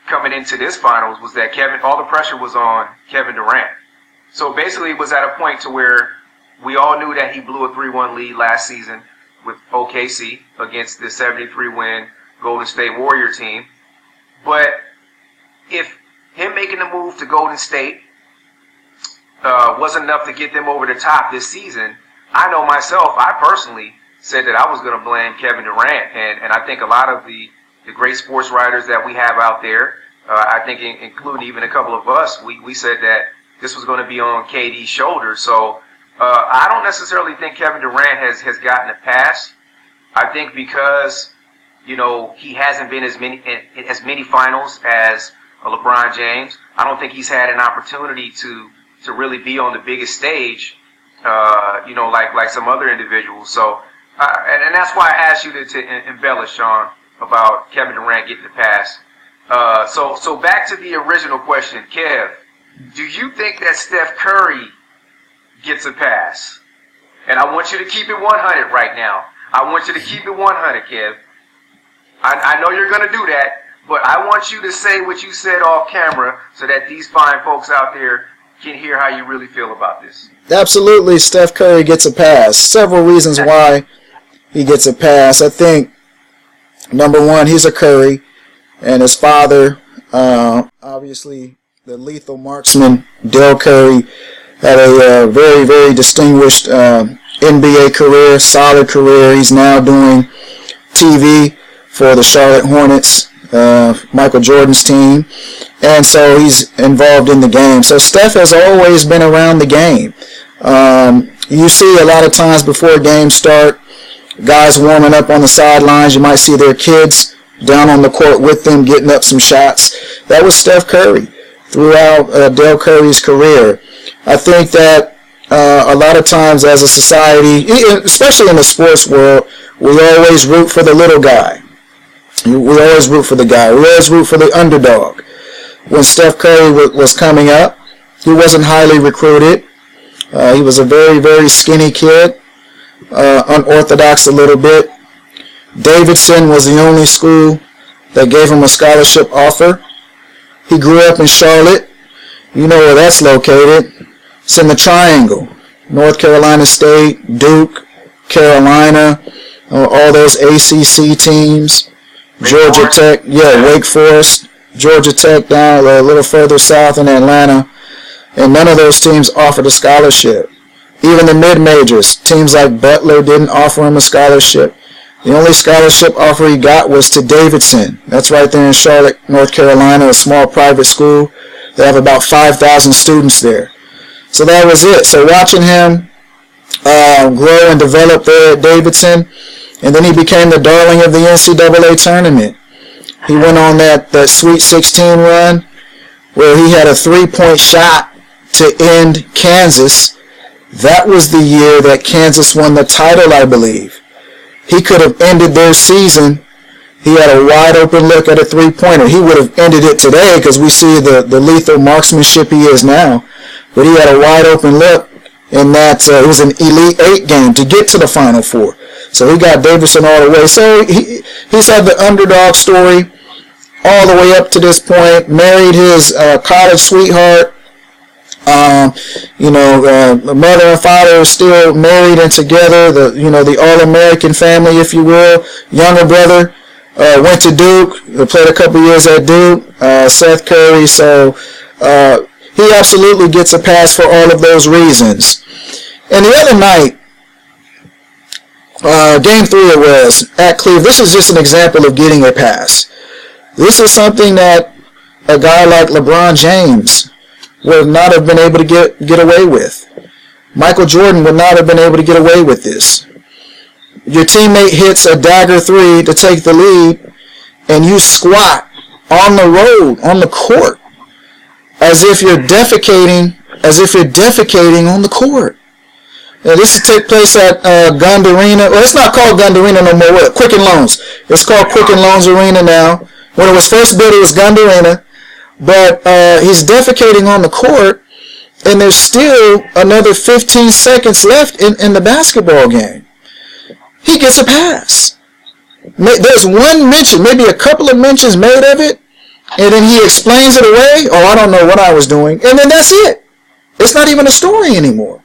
coming into this finals was that all the pressure was on Kevin Durant. So basically it was at a point to where we all knew that he blew a 3-1 lead last season with OKC against the 73-win Golden State Warrior team. But if him making the move to Golden State wasn't enough to get them over the top this season, I know myself, I personally said that I was going to blame Kevin Durant. And I think a lot of the great sports writers that we have out there, I think including even a couple of us, we said that this was going to be on KD's shoulders. So I don't necessarily think Kevin Durant has gotten a pass. I think because, he hasn't been as many finals as LeBron James, I don't think he's had an opportunity to really be on the biggest stage, like some other individuals. So, and that's why I asked you to embellish, Sean, about Kevin Durant getting the pass. So back to the original question, Kev, do you think that Steph Curry gets a pass? And I want you to keep it 100 right now. I want you to keep it 100, Kev. I know you're going to do that, but I want you to say what you said off camera so that these fine folks out there can hear how you really feel about this. Absolutely, Steph Curry gets a pass. Several reasons why he gets a pass. I think, number one, he's a Curry, and his father, obviously the lethal marksman, Del Curry, had a very, very distinguished NBA career, solid career. He's now doing TV for the Charlotte Hornets, Michael Jordan's team, and so he's involved in the game. So Steph has always been around the game. You see a lot of times before games start, guys warming up on the sidelines. You might see their kids down on the court with them getting up some shots. That was Steph Curry throughout Del Curry's career. I think that a lot of times as a society, especially in the sports world, we always root for the little guy. We always root for the guy. We always root for the underdog. When Steph Curry was coming up, he wasn't highly recruited. He was a very, very skinny kid, unorthodox a little bit. Davidson was the only school that gave him a scholarship offer. He grew up in Charlotte. You know where that's located. It's in the Triangle. North Carolina State, Duke, Carolina, all those ACC teams. Georgia Tech, Wake Forest, Georgia Tech down a little further south in Atlanta. and none of those teams offered a scholarship. Even the mid-majors, teams like Butler didn't offer him a scholarship. The only scholarship offer he got was to Davidson. That's right there in Charlotte, North Carolina, a small private school. They have about 5,000 students there. So that was it. So watching him grow and develop there at Davidson, and then he became the darling of the NCAA tournament. He went on that Sweet 16 run where he had a three-point shot to end Kansas. That was the year that Kansas won the title, I believe. He could have ended their season. He had a wide open look at a three-pointer. He would have ended it today because we see the lethal marksmanship he is now. But he had a wide open look in that it was an Elite Eight game to get to the Final Four. So he got Davidson all the way. So he's had the underdog story all the way up to this point. Married his college sweetheart. The mother and father are still married and together. The all-American family, if you will. Younger brother went to Duke. Played a couple years at Duke. Seth Curry. So he absolutely gets a pass for all of those reasons. And the other night, Game 3 it was at Cleveland. This is just an example of getting a pass. This is something that a guy like LeBron James would not have been able to get away with. Michael Jordan would not have been able to get away with this. Your teammate hits a dagger three to take the lead, and you squat on the road, on the court, as if you're defecating on the court. Now, this took place at Gund Arena. Well, it's not called Gund Arena no more. What? Quicken Loans. It's called Quicken Loans Arena now. When it was first built, it was Gund Arena. But he's defecating on the court, and there's still another 15 seconds left in the basketball game. He gets a pass. There's one mention, maybe a couple of mentions made of it, and then he explains it away. Oh, I don't know what I was doing. And then that's it. It's not even a story anymore.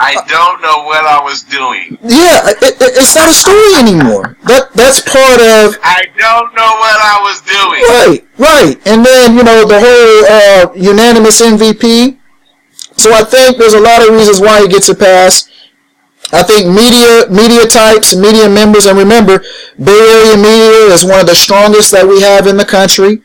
I don't know what I was doing. Yeah, it's not a story anymore. That's part of... I don't know what I was doing. Right. And then, the whole unanimous MVP. So I think there's a lot of reasons why he gets a pass. I think media types, media members, and remember, Bay Area media is one of the strongest that we have in the country.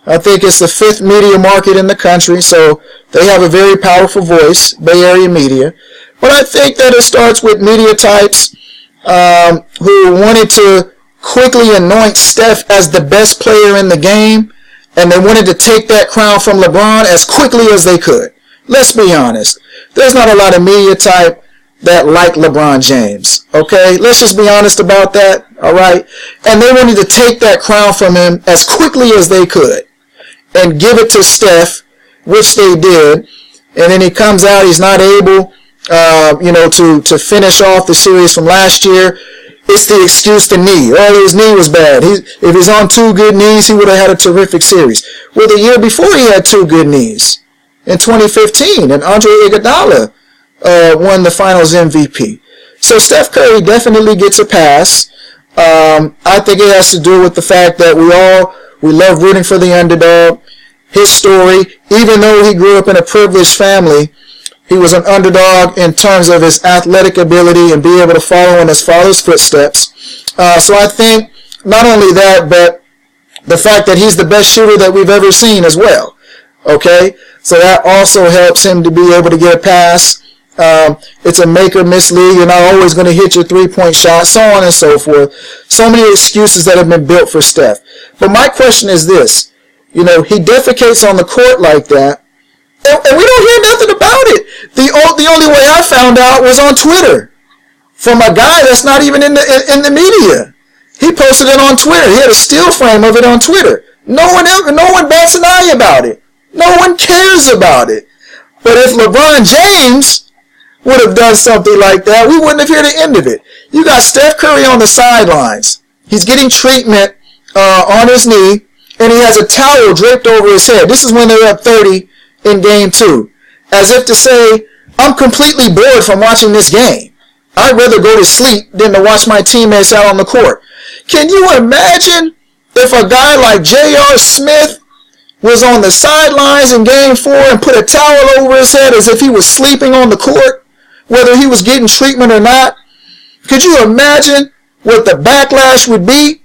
I think it's the 5th media market in the country, so they have a very powerful voice, Bay Area media. But I think that it starts with media types who wanted to quickly anoint Steph as the best player in the game, and they wanted to take that crown from LeBron as quickly as they could. Let's be honest. There's not a lot of media type that like LeBron James. Okay? Let's just be honest about that. All right? And they wanted to take that crown from him as quickly as they could and give it to Steph, which they did. And then he comes out, he's not able to finish off the series from last year. It's the excuse to knee. Oh, his knee was bad. If he's on 2 good knees, he would have had a terrific series. Well, the year before he had 2 good knees in 2015, and Andre Iguodala won the Finals MVP. So Steph Curry definitely gets a pass. I think it has to do with the fact that we love rooting for the underdog. His story, even though he grew up in a privileged family, he was an underdog in terms of his athletic ability and be able to follow in his father's footsteps. So I think not only that, but the fact that he's the best shooter that we've ever seen as well. Okay? So that also helps him to be able to get a pass. It's a make or miss league. You're not always going to hit your 3-point shot, so on and so forth. So many excuses that have been built for Steph. But my question is this. He defecates on the court like that, and we don't hear nothing about it. The only way I found out was on Twitter from a guy that's not even in the media. He posted it on Twitter. He had a still frame of it on Twitter. No one bats an eye about it. No one cares about it. But if LeBron James would have done something like that, we wouldn't have heard the end of it. You got Steph Curry on the sidelines. He's getting treatment on his knee, and he has a towel draped over his head. This is when they're up 30 in Game 2. As if to say, I'm completely bored from watching this game. I'd rather go to sleep than to watch my teammates out on the court. Can you imagine if a guy like J.R. Smith was on the sidelines in Game 4 and put a towel over his head as if he was sleeping on the court, whether he was getting treatment or not? Could you imagine what the backlash would be?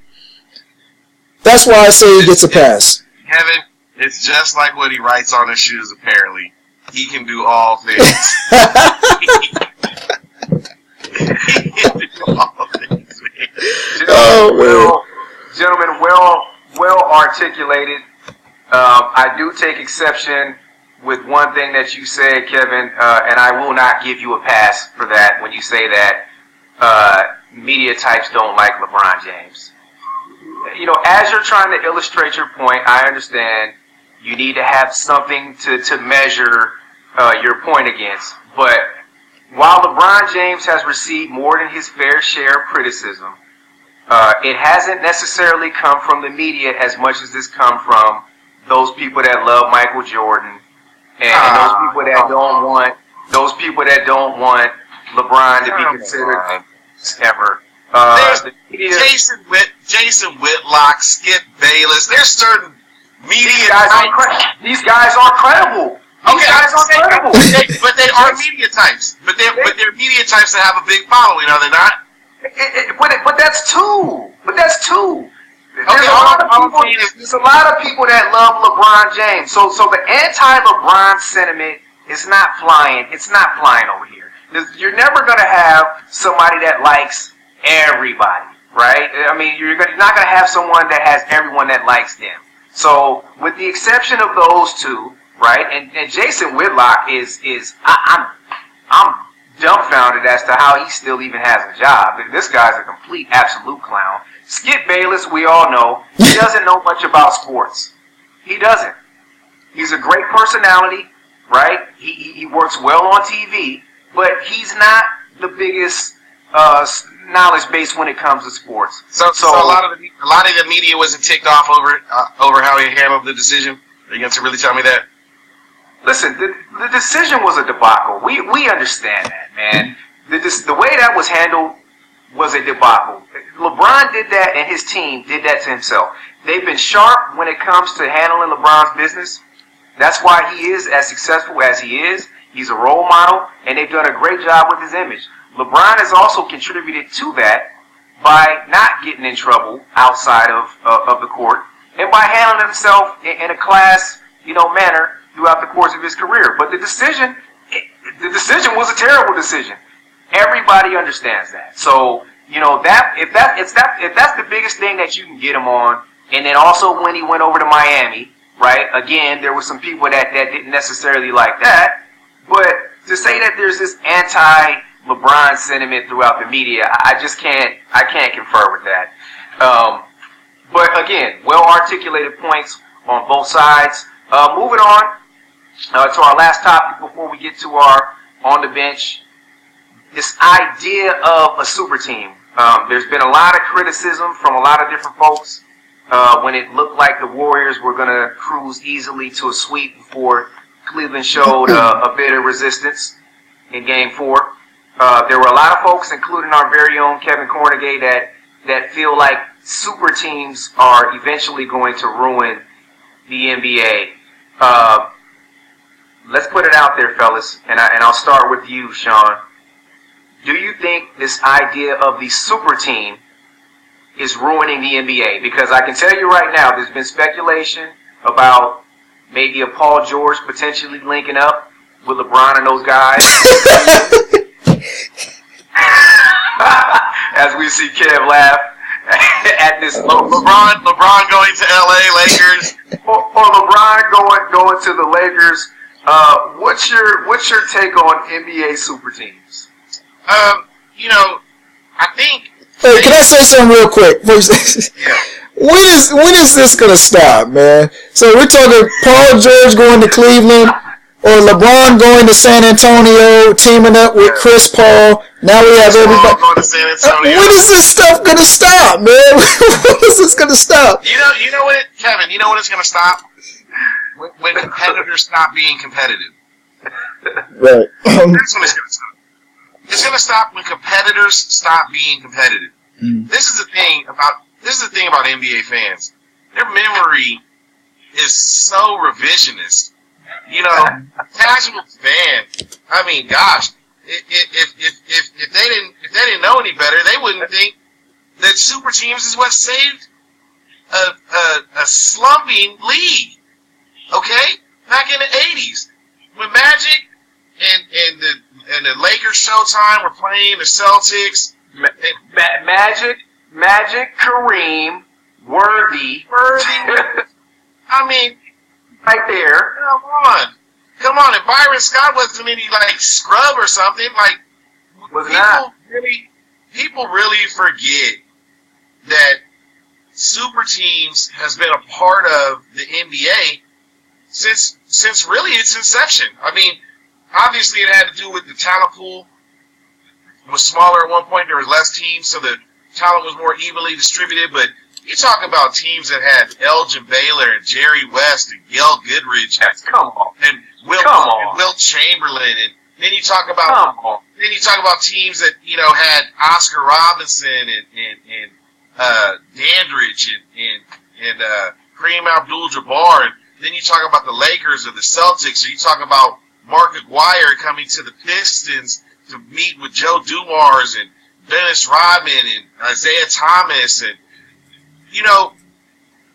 That's why I say he gets a pass. Kevin, it's just like what he writes on his shoes, apparently. He can do all things. He can do all things, man. Gentlemen, well articulated. I do take exception with one thing that you said, Kevin, and I will not give you a pass for that when you say that media types don't like LeBron James. You know, as you're trying to illustrate your point, I understand you need to have something to measure your point against. But while LeBron James has received more than his fair share of criticism, it hasn't necessarily come from the media as much as it's come from those people that love Michael Jordan and those people that don't want LeBron to be considered ever. Jason Whitlock, Skip Bayless. There's certain media. These guys aren't credible. Okay, but they are media types. But they're media types that have a big following, are they not? But that's two. Okay, there's a lot of people that love LeBron James. So the anti-LeBron sentiment is not flying. It's not flying over here. You're never going to have somebody that likes everybody, right? I mean, you're not going to have someone that has everyone that likes them. So with the exception of those two, right? And Jason Whitlock I'm dumbfounded as to how he still even has a job. This guy's a complete absolute clown. Skip Bayless, we all know, he doesn't know much about sports. He doesn't. He's a great personality, right? He works well on TV, but he's not the biggest knowledge base when it comes to sports. So a lot of the media wasn't ticked off over how he handled the decision. Are you going to really tell me that? Listen, the decision was a debacle. We understand that, man. The way that was handled was a debacle. LeBron did that, and his team did that to himself. They've been sharp when it comes to handling LeBron's business. That's why he is as successful as he is. He's a role model, and they've done a great job with his image. LeBron has also contributed to that by not getting in trouble outside of the court and by handling himself in a class, manner throughout the course of his career. But the decision was a terrible decision. Everybody understands that. So, if that's the biggest thing that you can get him on, and then also when he went over to Miami, right? Again, there were some people that didn't necessarily like that. But to say that there's this anti-LeBron sentiment throughout the media, I can't confer with that. But again, well-articulated points on both sides. Moving on to our last topic before we get to our on the bench, this idea of a super team. There's been a lot of criticism from a lot of different folks when it looked like the Warriors were going to cruise easily to a sweep before Cleveland showed a bit of resistance in Game 4. There were a lot of folks, including our very own Kevin Cornegay, that feel like super teams are eventually going to ruin the NBA. Let's put it out there, fellas, and I'll start with you, Sean. Do you think this idea of the super team is ruining the NBA? Because I can tell you right now, there's been speculation about maybe a Paul George potentially linking up with LeBron and those guys. As we see Kev laugh at this. LeBron going to LA Lakers. Or LeBron going to the Lakers. What's your take on NBA super teams? I think. Hey, can I say something real quick? Yeah. When is this gonna stop, man? So we're talking Paul George going to Cleveland, or LeBron going to San Antonio, teaming up with Chris Paul. Now we have everybody going to San Antonio. When is this stuff gonna stop, man? When is this gonna stop? You know what, Kevin? You know when it's gonna stop? When competitors stop being competitive. Right. That's when it's gonna stop. It's gonna stop when competitors stop being competitive. This is the thing about NBA fans. Their memory is so revisionist. You know, casual fan. I mean, gosh, if they didn't know any better, they wouldn't think that super teams is what saved a slumping league. Okay, back in the '80s, when Magic and the Lakers Showtime were playing the Celtics. Magic, Kareem, Worthy. I mean, right there. Come on. If Byron Scott wasn't any like scrub or something, like people really forget that super teams has been a part of the NBA since really its inception. I mean, obviously it had to do with the talent pool was smaller at one point. There was less teams, so the talent was more evenly distributed. But you talk about teams that had Elgin Baylor and Jerry West and Gail Goodrich and Wilt Chamberlain, and then you talk about teams that had Oscar Robinson and Dandridge and Kareem Abdul-Jabbar, and then you talk about the Lakers or the Celtics, or you talk about Mark Aguirre coming to the Pistons to meet with Joe Dumars and Dennis Rodman and Isaiah Thomas, and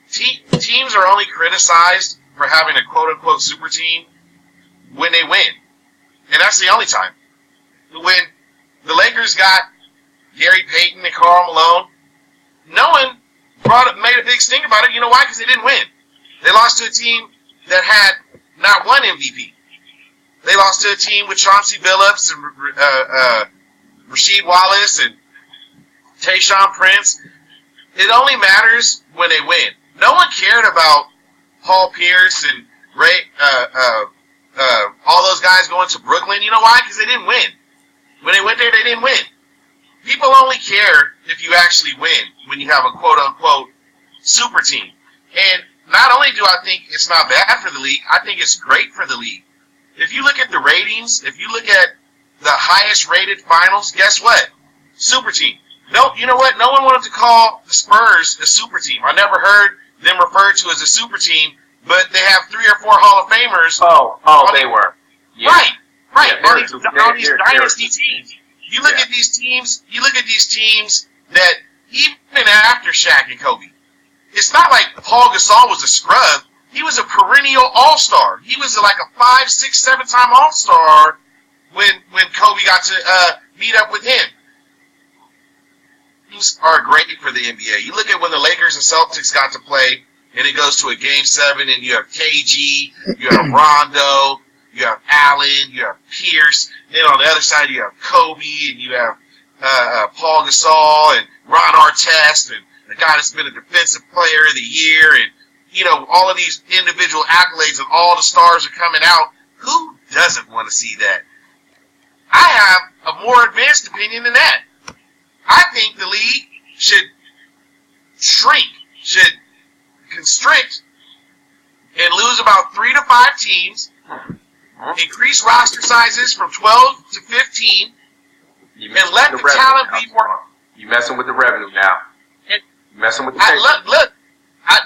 teams are only criticized for having a quote-unquote super team when they win. And that's the only time. When the Lakers got Gary Payton and Karl Malone, no one made a big stink about it. You know why? Because they didn't win. They lost to a team that had not one MVP. They lost to a team with Chauncey Billups and Rasheed Wallace and Tayshaun Prince. It only matters when they win. No one cared about Paul Pierce and Ray, all those guys going to Brooklyn. You know why? Because they didn't win. When they went there, they didn't win. People only care if you actually win when you have a quote-unquote super team. And not only do I think it's not bad for the league, I think it's great for the league. If you look at the ratings, if you look at the highest rated finals, guess what? Super team. No, you know what? No one wanted to call the Spurs a super team. I never heard them referred to as a super team, but they have 3 or 4 Hall of Famers. They were. Yeah. Right. Yeah, on these dynasty teams. You look at these teams. You look at these teams that even after Shaq and Kobe, it's not like Paul Gasol was a scrub. He was a perennial all-star. He was like a 5, 6, 7-time all-star when Kobe got to meet up with him. These are great for the NBA. You look at when the Lakers and Celtics got to play, and it goes to a Game 7, and you have KG, you have Rondo, you have Allen, you have Pierce. Then on the other side, you have Kobe, and you have Paul Gasol and Ron Artest, and the guy that's been a Defensive Player of the Year, and all of these individual accolades, and all the stars are coming out. Who doesn't want to see that? I have a more advanced opinion than that. I think the league should shrink, should constrict, and lose about 3 to 5 teams, increase roster sizes from 12 to 15, and let the talent be more. You messing with the revenue now. You messing with the paper.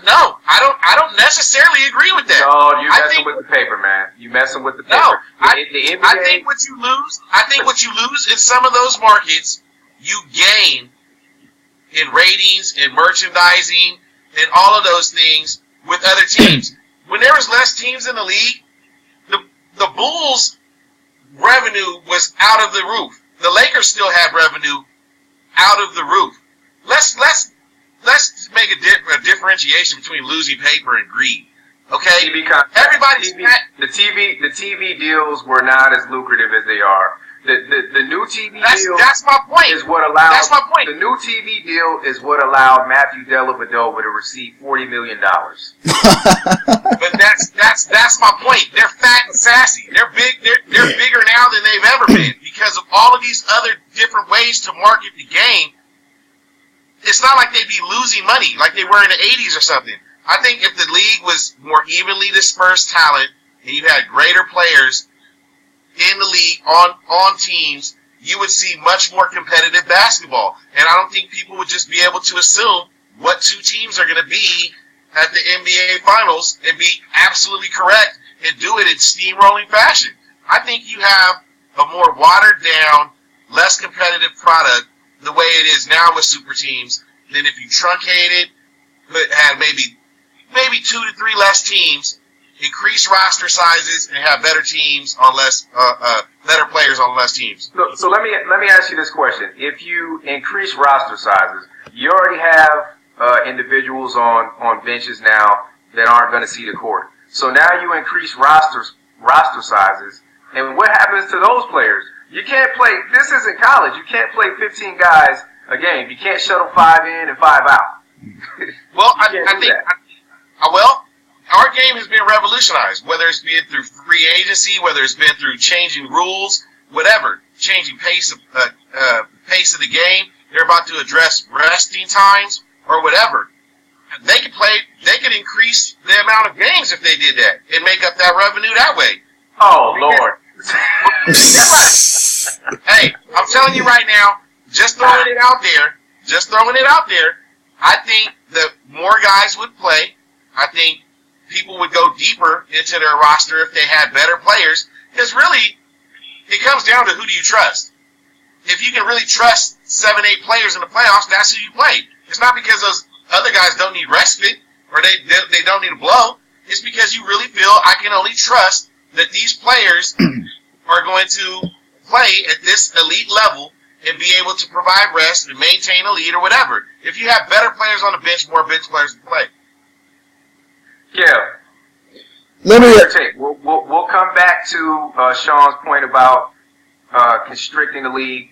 No, I don't necessarily agree with that. No, you're messing with the paper, man. You messing with the paper. No, the NBA, I think what you lose in some of those markets, you gain in ratings and merchandising and all of those things with other teams. When there was less teams in the league, the Bulls' revenue was out of the roof. The Lakers still had revenue out of the roof. Let's make a differentiation between losing paper and greed. Okay? The TV deals were not as lucrative as they are. The new TV deal. That's my point. Is what allowed. That's my point. The new TV deal is what allowed Matthew Dellavedova to receive $40 million. But that's my point. They're fat and sassy. They're big. They're bigger now than they've ever been because of all of these other different ways to market the game. It's not like they'd be losing money like they were in the 80s or something. I think if the league was more evenly dispersed talent and you had greater players in the league on teams, you would see much more competitive basketball. And I don't think people would just be able to assume what 2 teams are going to be at the NBA Finals and be absolutely correct and do it in steamrolling fashion. I think you have a more watered down, less competitive product the way it is now with super teams than if you truncate it, but had maybe 2 to 3 less teams, increase roster sizes, and have better teams on less, better players on less teams. So let me ask you this question: if you increase roster sizes, you already have individuals on benches now that aren't going to see the court. So now you increase roster sizes, and what happens to those players? You can't play. This isn't college. You can't play 15 guys a game. You can't shuttle 5 in and 5 out. Well, I think. Well, our game has been revolutionized, whether it's been through free agency, whether it's been through changing rules, whatever, changing pace of the game. They're about to address resting times or whatever. They could increase the amount of games if they did that and make up that revenue that way. Oh, Lord. Hey, I'm telling you right now, just throwing it out there, I think that more guys would play. I think people would go deeper into their roster if they had better players. Because really, it comes down to who do you trust. If you can really trust 7, 8 players in the playoffs, that's who you play. It's not because those other guys don't need respite or they don't need a blow. It's because you really feel I can only trust that these players are going to play at this elite level and be able to provide rest and maintain a lead or whatever. If you have better players on the bench, more bench players can play. Yeah. Let me. We'll come back to Sean's point about constricting the league,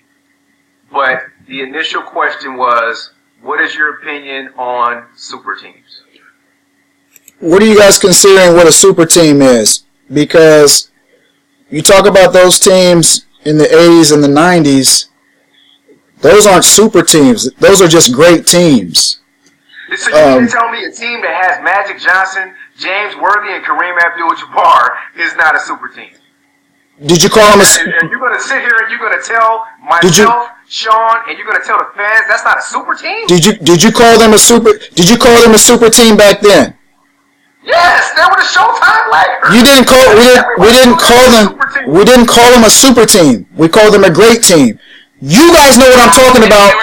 but the initial question was, what is your opinion on super teams? What are you guys considering what a super team is? Because you talk about those teams in the 80s and the 90s, those aren't super teams. Those are just great teams. So you can tell me a team that has Magic Johnson, James Worthy, and Kareem Abdul-Jabbar is not a super team. Did you call them and you're going to sit here and you're going to tell myself, Sean, and you're going to tell the fans that's not a super team? Did you call them a super? Did you call them a super team back then? Yes, they were the Showtime Lakers. You didn't call. We didn't call them. We didn't call them a super team. We called them a great team. You guys know what I'm talking about.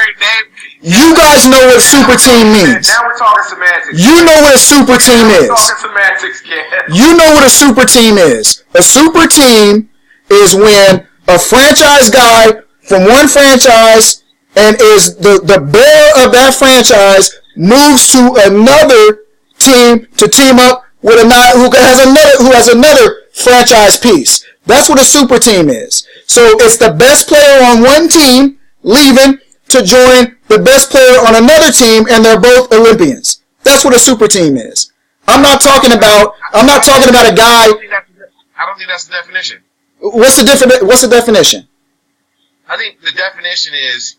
You guys know what super team means. Now we're talking semantics. You know what a super team is. We're talking semantics, kid. You know what a super team is. A super team is when a franchise guy from one franchise and is the bearer of that franchise moves to another team to team up with who has another franchise piece. That's what a super team is. So it's the best player on one team leaving to join the best player on another team, and they're both Olympians. That's what a super team is. I'm not talking about a guy. I don't think that's the definition. What's the definition? I think the definition is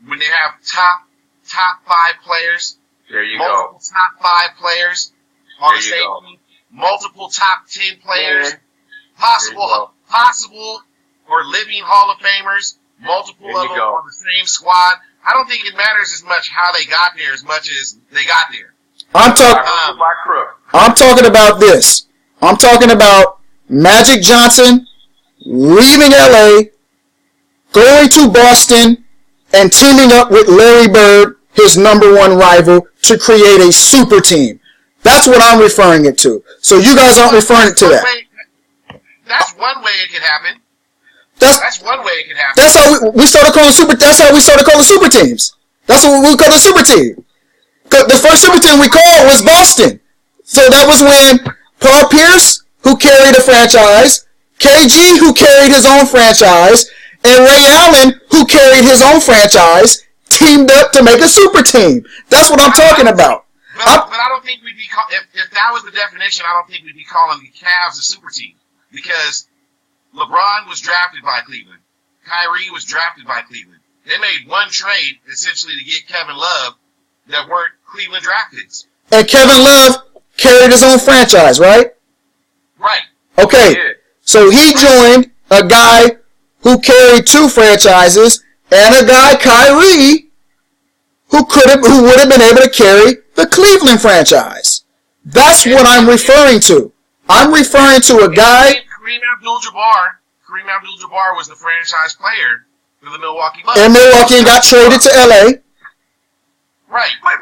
when they have top 5 players. There you multiple go. Top 5 players on the same team. Multiple top 10 players. Possible or living Hall of Famers. Multiple of them on the same squad. I don't think it matters as much how they got there as much as they got there. I'm talking about this. I'm talking about Magic Johnson leaving LA, going to Boston, and teaming up with Larry Bird, his number one rival, to create a super team. That's what I'm referring it to. So you guys aren't referring it to that. That's one way it could happen. That's one way it could happen. That's how we started calling super teams. That's what we call a super team. The first super team we called was Boston. So that was when Paul Pierce, who carried a franchise, KG, who carried his own franchise, and Ray Allen, who carried his own franchise, teamed up to make a super team. That's what I'm talking about. But I don't think we'd be if that was the definition, I don't think we'd be calling the Cavs a super team. Because LeBron was drafted by Cleveland. Kyrie was drafted by Cleveland. They made one trade, essentially, to get Kevin Love that weren't Cleveland draft picks. And Kevin Love carried his own franchise, right? Right. Okay. Yeah. So he joined a guy who carried 2 franchises and a guy, Kyrie, who would have been able to carry The Cleveland franchise. That's what I'm referring to. I'm referring to a guy. Kareem Abdul-Jabbar was the franchise player for the Milwaukee Bucks. And Milwaukee got traded to LA. Right. But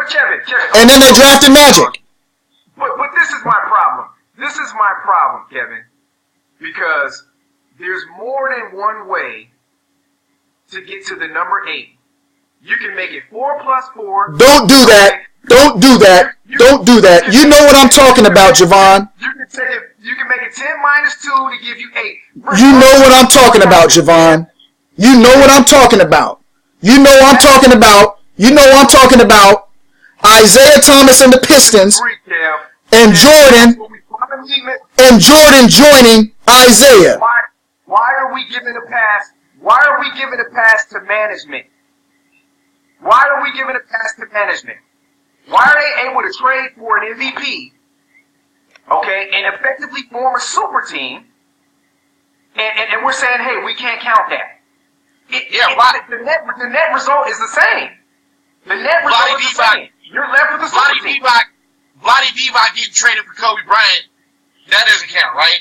Kevin. And then they drafted Magic. But this is my problem. This is my problem, Kevin. Because there's more than one way to get to the number 8. You can make it 4 plus 4. Don't do that. Don't do that. Don't do that. You know what I'm talking about, Javon. You can make it 10 minus 2 to give you 8. You know what I'm talking about, Javon. You know what I'm talking about. You know I'm talking about. You know I'm talking about Isaiah Thomas and the Pistons and Jordan joining Isaiah. Why are we giving a pass? Why are we giving a pass to management? Why are we giving a pass to management? Why are they able to trade for an MVP, okay, and effectively form a super team, and we're saying, hey, we can't count that? The net result is the same. The net result is the same. You're left with a super team. Vlade Divac getting traded for Kobe Bryant, that doesn't count, right?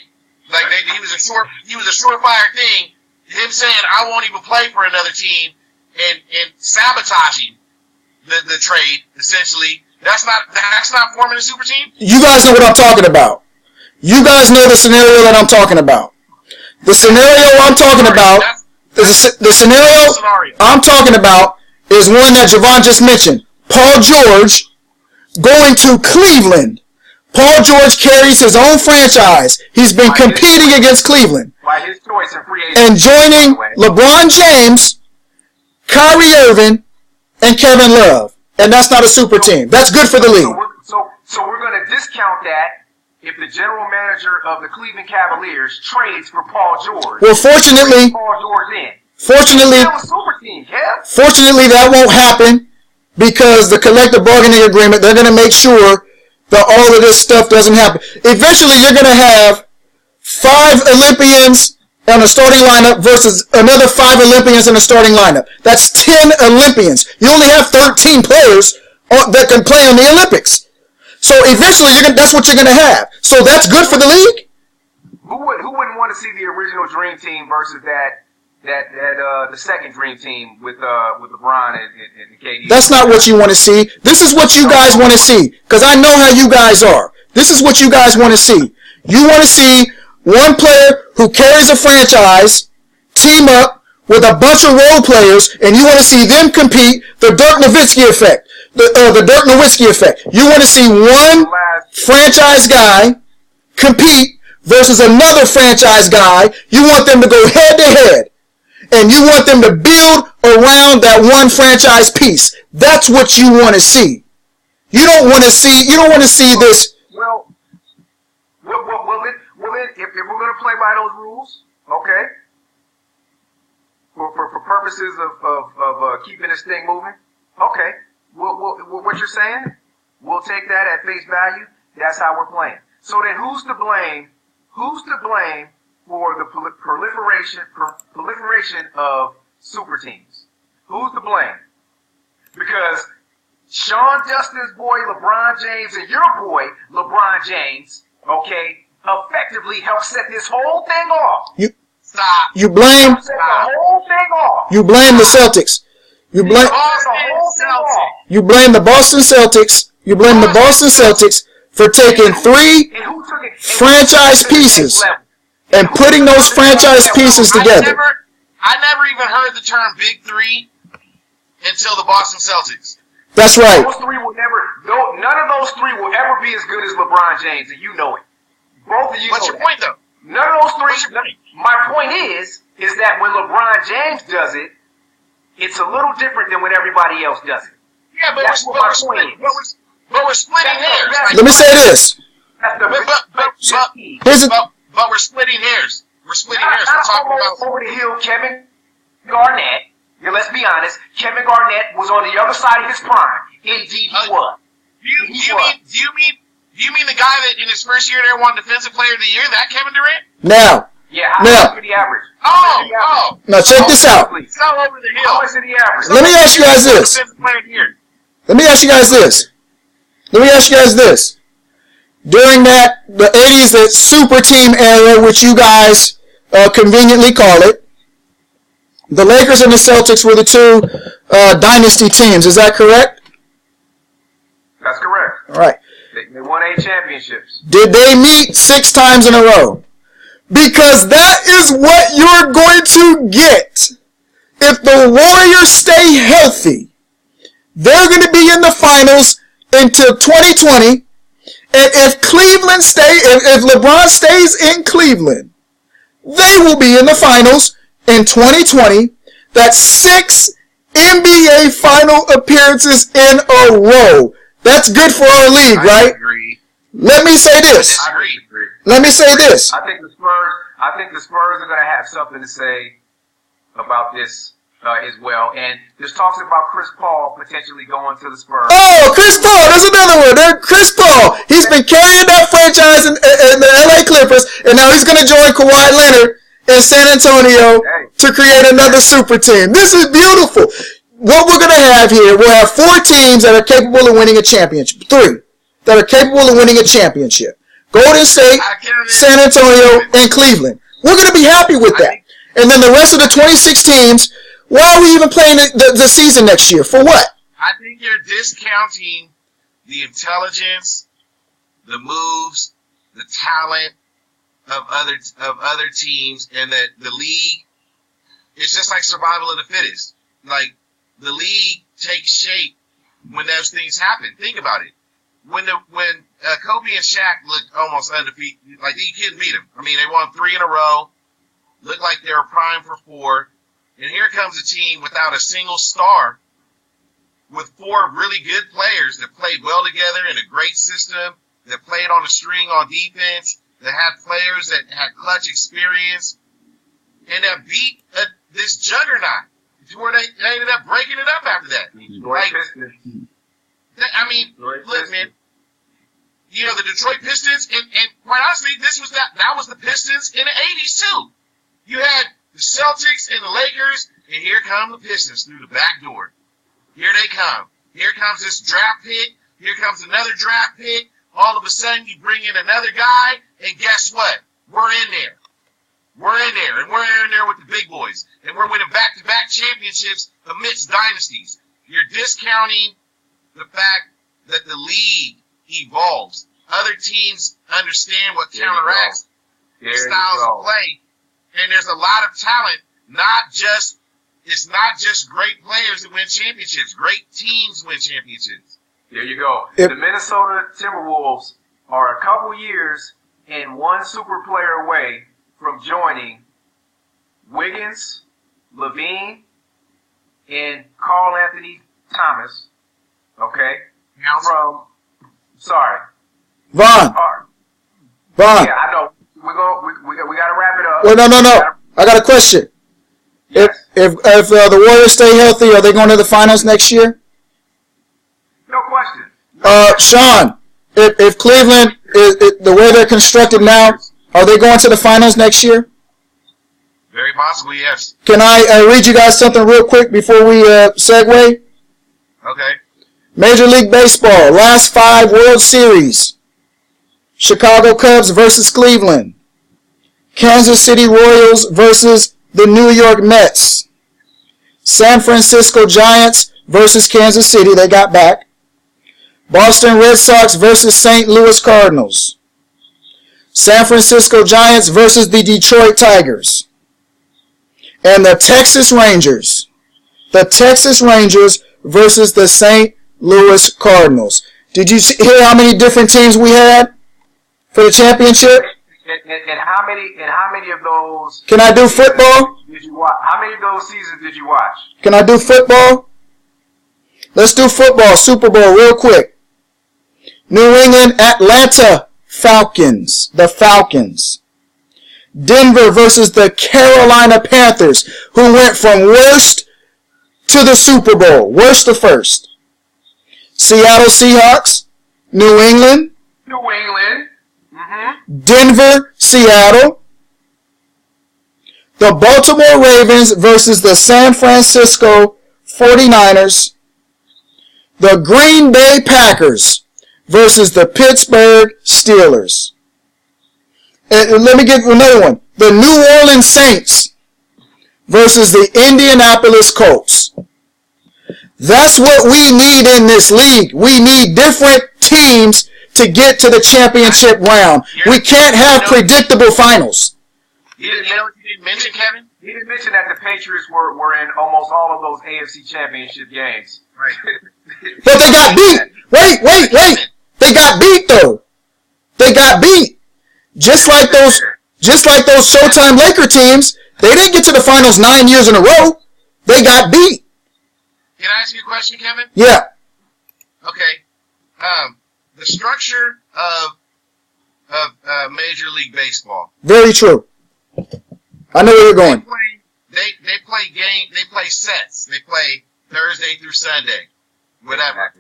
Like he was a surefire thing. Him saying I won't even play for another team and sabotaging the trade, essentially. That's not forming a super team. You guys know what I'm talking about. You guys know the scenario that I'm talking about. The scenario I'm talking about. The scenario I'm talking about is one that Javon just mentioned. Paul George going to Cleveland. Paul George carries his own franchise. He's been competing against Cleveland. By his choice in free agency. And joining LeBron James, Kyrie Irving, and Kevin Love. And that's not a super team. That's good for the league. So we're going to discount that if the general manager of the Cleveland Cavaliers trades for Paul George. Well, fortunately, that won't happen because the collective bargaining agreement, they're going to make sure that all of this stuff doesn't happen. Eventually, you're going to have 5 Olympians on a starting lineup versus another 5 Olympians in a starting lineup. That's 10 Olympians. You only have 13 players that can play in the Olympics. So eventually, that's what you're going to have. So that's good for the league. Who wouldn't want to see the original Dream Team versus the second Dream Team with LeBron and KD? That's not what you want to see. This is what you guys want to see. Because I know how you guys are. This is what you guys want to see. You want to see one player who carries a franchise team up with a bunch of role players, and you want to see them compete. The Dirk Nowitzki effect. The Dirk Nowitzki effect. You want to see one franchise guy compete versus another franchise guy. You want them to go head to head. And you want them to build around that one franchise piece. That's what you want to see. You don't want to see this. If we're going to play by those rules, okay, for purposes of keeping this thing moving, okay, what you're saying, we'll take that at face value. That's how we're playing. So then who's to blame? Who's to blame for the proliferation of super teams? Who's to blame? Because Sean Dustin's boy LeBron James and your boy LeBron James, okay, effectively helped set this whole thing off. You blame the whole thing off. You blame the Celtics. You blame the Boston Celtics. You blame the Boston Celtics for taking 3 franchise pieces and putting those franchise pieces together. I never even heard the term Big 3 until the Boston Celtics. That's right. Those 3 will never. None of those 3 will ever be as good as LeBron James, and you know it. Both of you. What's your point, though? None of those 3. My point is that when LeBron James does it, it's a little different than when everybody else does it. Yeah, but we're splitting hairs. Let me say this. But we're splitting hairs. We're splitting hairs. We're talking about over the hill. Kevin Garnett. Yeah, let's be honest. Kevin Garnett was on the other side of his prime. Indeed, he was. Do you mean the guy that in his first year there won Defensive Player of the Year? That Kevin Durant? Now. Yeah, how much for the average? Now check this out. It's all over the hill. How much for the average? Let me ask you guys this. Let me ask you guys this. During the 80s, that super team era, which you guys conveniently call it, the Lakers and the Celtics were the two dynasty teams. Is that correct? That's correct. All right. They won 8 championships. Did they meet 6 times in a row? Because that is what you're going to get. If the Warriors stay healthy, they're going to be in the finals until 2020. And if if LeBron stays in Cleveland, they will be in the finals in 2020. That's 6 NBA final appearances in a row. That's good for our league, right? Agree. Let me say this. I agree. Let me say this. I think the Spurs are going to have something to say about this as well. And there's talks about Chris Paul potentially going to the Spurs. Oh, Chris Paul. There's another one. Chris Paul. He's been carrying that franchise in the LA Clippers, and now he's going to join Kawhi Leonard in San Antonio to create another super team. This is beautiful. What we're going to have here, we'll have 4 teams that are capable of winning a championship. 3 that are capable of winning a championship. Golden State, San Antonio, and Cleveland. We're going to be happy with that. And then the rest of the 26 teams, why are we even playing the season next year? For what? I think you're discounting the intelligence, the moves, the talent of other teams, and that the league, it's just like survival of the fittest. Like, the league takes shape when those things happen. Think about it. When Kobe and Shaq looked almost undefeated, like you couldn't beat them. I mean, they won 3 in a row, looked like they were primed for 4, and here comes a team without a single star, with 4 really good players that played well together in a great system, that played on a string on defense, that had players that had clutch experience, and that beat this juggernaut. Where they ended up breaking it up after that. Like, I mean, look, man. You know, the Detroit Pistons, and quite honestly, that was the Pistons in the 80s, too. You had the Celtics and the Lakers, and here come the Pistons through the back door. Here they come. Here comes this draft pick. Here comes another draft pick. All of a sudden, you bring in another guy, and guess what? We're in there. We're in there, and we're in there with the big boys. And we're winning back-to-back championships amidst dynasties. You're discounting the fact that the league evolves. Other teams understand what counteracts the styles of play. And there's a lot of talent. It's not just great players that win championships. Great teams win championships. There you go. The Minnesota Timberwolves are a couple years and one super player away from joining Wiggins, Levine, and Karl Anthony Thomas. Okay? Vaughn. Yeah, I know. We got to wrap it up. Well, no. I got a question. Yes. If the Warriors stay healthy, are they going to the finals next year? No question. Sean, if Cleveland is the way they're constructed now, are they going to the finals next year? Very possibly, yes. Can I read you guys something real quick before we segue? Okay. Major League Baseball, last 5 World Series. Chicago Cubs versus Cleveland. Kansas City Royals versus the New York Mets. San Francisco Giants versus Kansas City. They got back. Boston Red Sox versus St. Louis Cardinals. San Francisco Giants versus the Detroit Tigers. And the Texas Rangers. The Texas Rangers versus the St. Louis Cardinals. Did you hear how many different teams we had for the championship? And how many of those? Can I do football? Did you watch? How many of those seasons did you watch? Can I do football? Let's do football. Super Bowl real quick. New England, Atlanta Falcons. The Falcons. Denver versus the Carolina Panthers, who went from worst to the Super Bowl. Worst to first. Seattle Seahawks. New England. Denver, Seattle. The Baltimore Ravens versus the San Francisco 49ers. The Green Bay Packers versus the Pittsburgh Steelers. And let me get another one. The New Orleans Saints versus the Indianapolis Colts. That's what we need in this league. We need different teams to get to the championship round. We can't have predictable finals. You didn't mention, Kevin? You didn't mention that the Patriots were in almost all of those AFC championship games. Right. But they got beat. Wait. They got beat, though. They got beat. Just like those Showtime Laker teams, they didn't get to the finals 9 years in a row. They got beat. Can I ask you a question, Kevin? Yeah. Okay. The structure of Major League Baseball. Very true. I know where you're going. They play sets. They play Thursday through Sunday, whatever.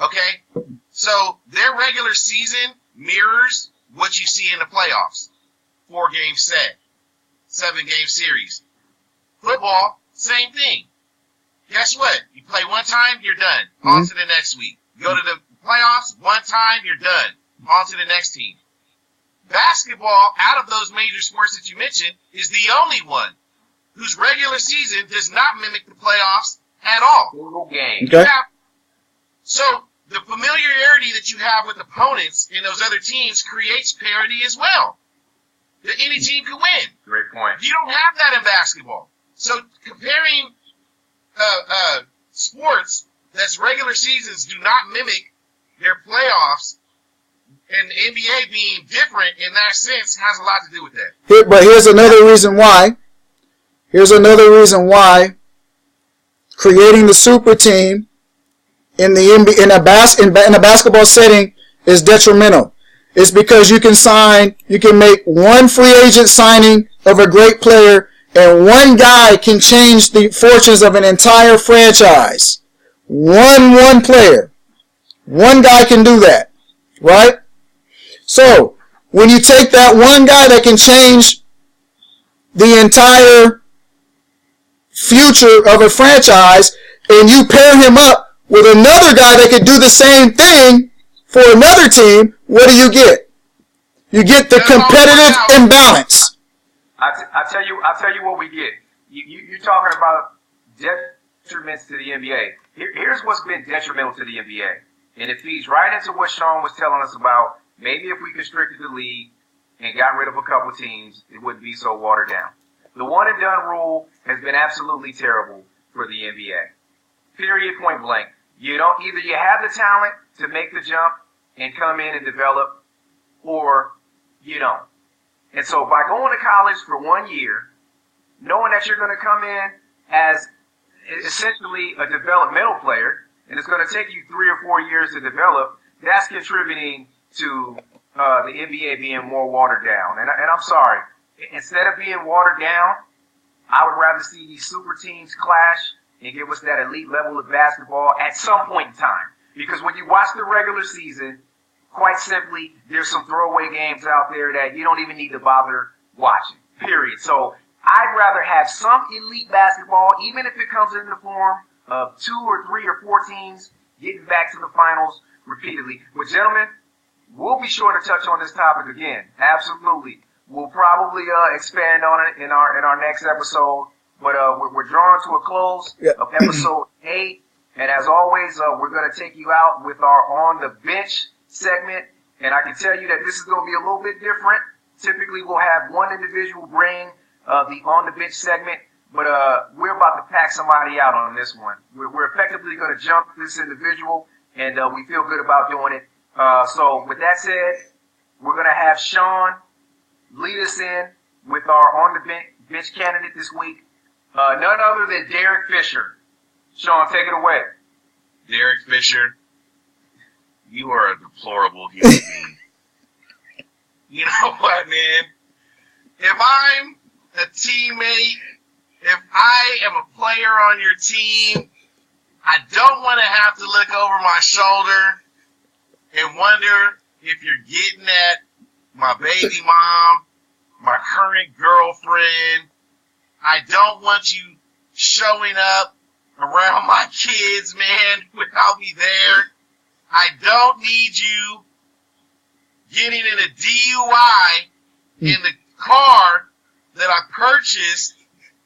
Okay? So their regular season mirrors what you see in the playoffs. 4-game set, 7-game series. Football, same thing. Guess what? You play one time, you're done. On to the next week. Go to the playoffs, one time, you're done. On to the next team. Basketball, out of those major sports that you mentioned, is the only one whose regular season does not mimic the playoffs at all. Single game. Okay. So the familiarity that you have with opponents in those other teams creates parity as well. That any team can win. Great point. You don't have that in basketball. So comparing sports that's regular seasons do not mimic their playoffs, and the NBA being different in that sense has a lot to do with that. But here's another reason why. Creating the super team in a basketball setting is detrimental. It's because you can make one free agent signing of a great player, and one guy can change the fortunes of an entire franchise. One player. One guy can do that. Right? So, when you take that one guy that can change the entire future of a franchise, and you pair him up with another guy that could do the same thing for another team, what do you get? You get the competitive imbalance. I'll tell you what we get. You're talking about detriments to the NBA. Here's what's been detrimental to the NBA. And it feeds right into what Sean was telling us about. Maybe if we constricted the league and got rid of a couple teams, it wouldn't be so watered down. The one and done rule has been absolutely terrible for the NBA. Period, point blank. Either you have the talent to make the jump and come in and develop, or you don't. And so by going to college for 1 year, knowing that you're going to come in as essentially a developmental player, and it's going to take you 3 or 4 years to develop, that's contributing to the NBA being more watered down. And I'm sorry, instead of being watered down, I would rather see these super teams clash and give us that elite level of basketball at some point in time. Because when you watch the regular season, quite simply, there's some throwaway games out there that you don't even need to bother watching, period. So I'd rather have some elite basketball, even if it comes in the form of 2 or 3 or 4 teams getting back to the finals repeatedly. But gentlemen, we'll be sure to touch on this topic again. Absolutely. We'll probably expand on it in our next episode. But we're drawing to a close of episode 8. And as always, we're going to take you out with our On the Bench segment. And I can tell you that this is going to be a little bit different. Typically, we'll have one individual bring the On the Bench segment. But we're about to pack somebody out on this one. We're effectively going to jump this individual, and we feel good about doing it. So with that said, we're going to have Sean lead us in with our On the Bench candidate this week. None other than Derek Fisher. Sean, take it away. Derek Fisher, you are a deplorable human being. You know what, man? If I'm a teammate, if I am a player on your team, I don't want to have to look over my shoulder and wonder if you're getting at my baby mom, my current girlfriend. I don't want you showing up around my kids, man, without me there. I don't need you getting in a DUI in the car that I purchased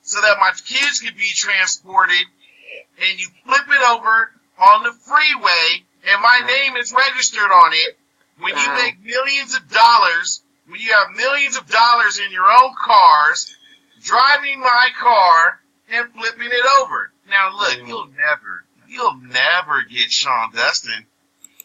so that my kids could be transported, and you flip it over on the freeway and my name is registered on it. When you make millions of dollars, when you have millions of dollars in your own cars, driving my car and flipping it over. Now look, you'll never get Sean Dustin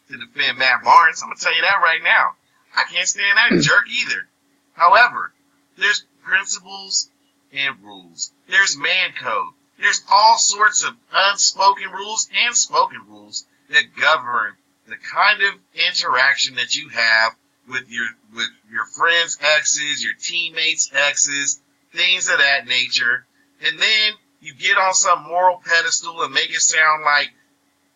to defend Matt Barnes. I'm gonna tell you that right now. I can't stand that jerk either. However, there's principles and rules. There's man code. There's all sorts of unspoken rules and spoken rules that govern the kind of interaction that you have with your friends' exes, your teammates' exes, things of that nature. And then you get on some moral pedestal and make it sound like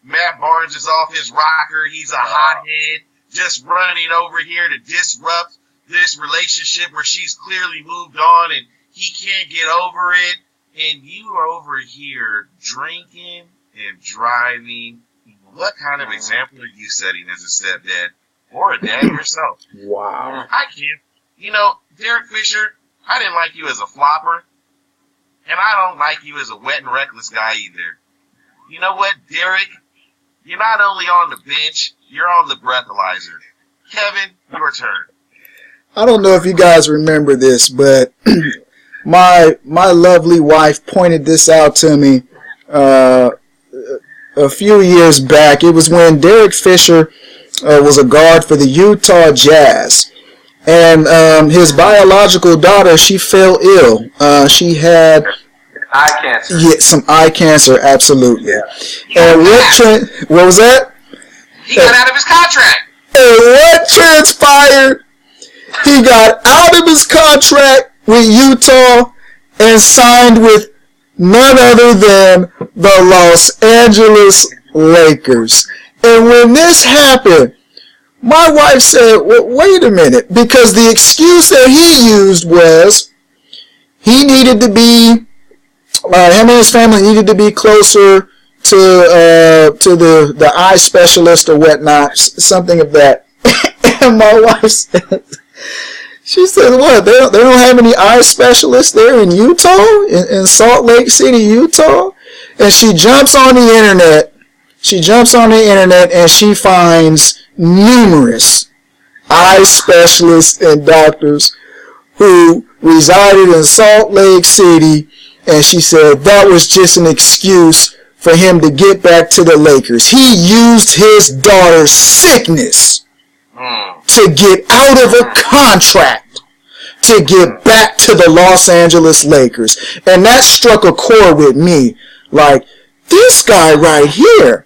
Matt Barnes is off his rocker. He's a hothead just running over here to disrupt this relationship where she's clearly moved on and he can't get over it. And you are over here drinking and driving. What kind of example are you setting as a stepdad or a dad yourself? Wow. I can't. You know, Derek Fisher, I didn't like you as a flopper, and I don't like you as a wet and reckless guy either. You know what, Derek? You're not only on the bench, you're on the breathalyzer. Kevin, your turn. I don't know if you guys remember this, but my lovely wife pointed this out to me a few years back. It was when Derek Fisher was a guard for the Utah Jazz. And his biological daughter, she fell ill. She had eye cancer. Yeah, some eye cancer, absolutely. Yeah. And what was that? He got out of his contract. And what transpired? He got out of his contract with Utah and signed with none other than the Los Angeles Lakers. And when this happened, my wife said, well, wait a minute, because the excuse that he used was he needed to be, him and his family needed to be closer to the eye specialist or whatnot, something of that. And my wife said, she said, what, they don't have any eye specialists there in Utah, in Salt Lake City, Utah? And she jumps on the internet and she finds numerous eye specialists and doctors who resided in Salt Lake City, and she said that was just an excuse for him to get back to the Lakers. He used his daughter's sickness to get out of a contract to get back to the Los Angeles Lakers. And that struck a chord with me. Like, this guy right here.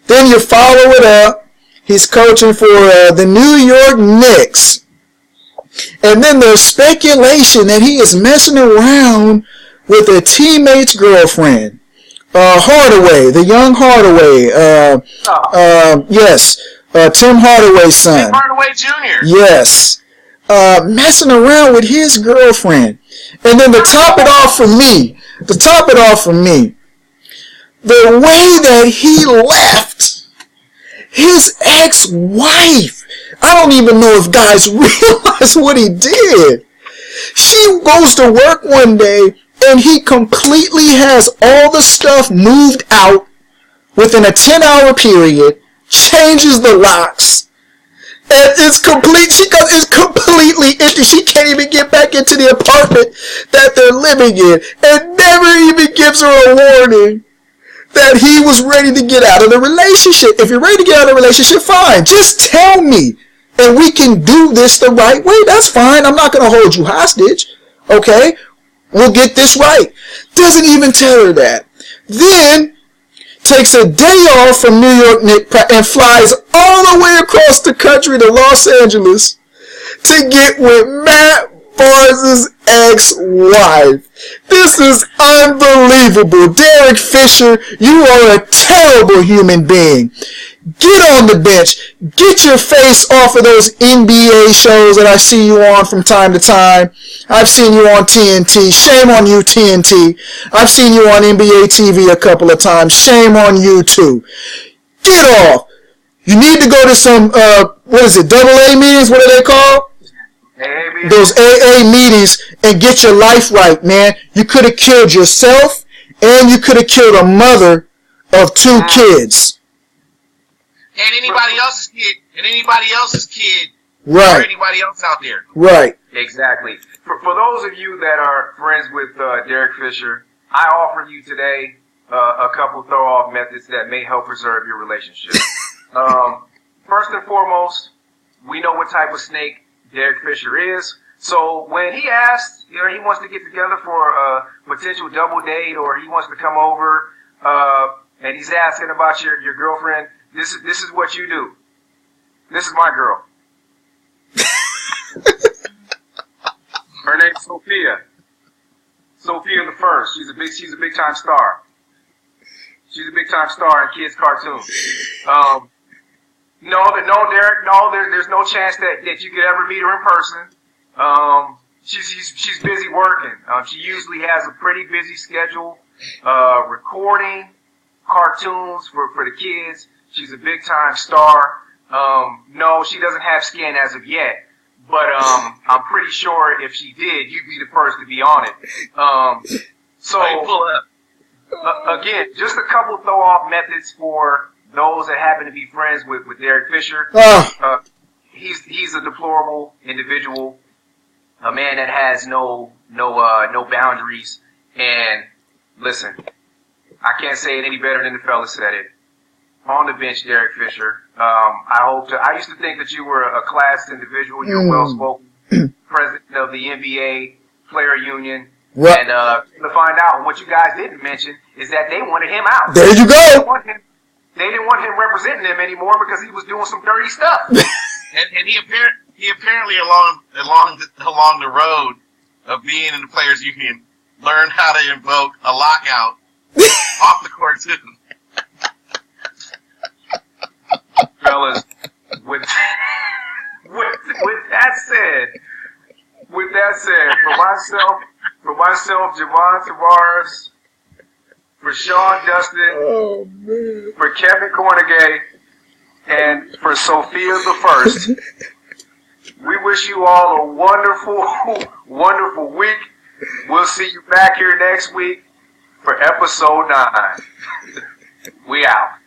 Then you follow it up. He's coaching for the New York Knicks. And then there's speculation that he is messing around with a teammate's girlfriend. Hardaway, the young Hardaway. Yes. Tim Hardaway's son. Tim Hardaway Jr. Yes. Messing around with his girlfriend. And then to top it off for me, the way that he left his ex-wife. I don't even know if guys realize what he did. She goes to work one day and he completely has all the stuff moved out within a 10-hour period, changes the locks, and it's completely empty. She can't even get back into the apartment that they're living in, and never even gives her a warning that he was ready to get out of the relationship. If you're ready to get out of the relationship, fine. Just tell me, and we can do this the right way. That's fine. I'm not going to hold you hostage. Okay? We'll get this right. Doesn't even tell her that. Then takes a day off from New York Knicks and flies all the way across the country to Los Angeles to get with Matt Barz's ex-wife. This is unbelievable. Derek Fisher, you are a terrible human being. Get on the bench. Get your face off of those NBA shows that I see you on from time to time. I've seen you on TNT. Shame on you, TNT. I've seen you on NBA TV a couple of times. Shame on you, too. Get off. You need to go to some, AA meetings? What are they called? AA meetings. Those AA meetings and get your life right, man. You could have killed yourself and you could have killed a mother of 2 kids. And anybody else's kid. Right. Or anybody else out there. Right. Exactly. For those of you that are friends with Derek Fisher, I offer you today a couple throw-off methods that may help preserve your relationship. First and foremost, we know what type of snake Derek Fisher is. So when he asks, he wants to get together for a potential double date, or he wants to come over, and he's asking about your girlfriend, this is what you do. This is my girl. Her name's Sophia. Sophia the First. She's a big time star. She's a big time star in kids' cartoons. No, Derek. No, there's no chance that you could ever meet her in person. She's busy working. She usually has a pretty busy schedule, recording cartoons for the kids. She's a big time star. No, she doesn't have skin as of yet, but I'm pretty sure if she did, you'd be the first to be on it. So pull up. Again, just a couple throw-off methods for those that happen to be friends with Derek Fisher. He's a deplorable individual, a man that has no boundaries. And listen, I can't say it any better than the fella said it. On the bench, Derek Fisher. I used to think that you were a classed individual. You're well-spoken, president of the NBA Player Union. Right. And to find out, what you guys didn't mention is that they wanted him out. There you go. They didn't want him representing them anymore because he was doing some dirty stuff. and he apparently along the road of being in the Players Union learned how to invoke a lockout off the court too. Fellas, with that said, for myself, Javon Tavares, for Sean Dustin, for Kevin Cornegay, and for Sophia the First, we wish you all a wonderful, wonderful week. We'll see you back here next week for episode 9. We out.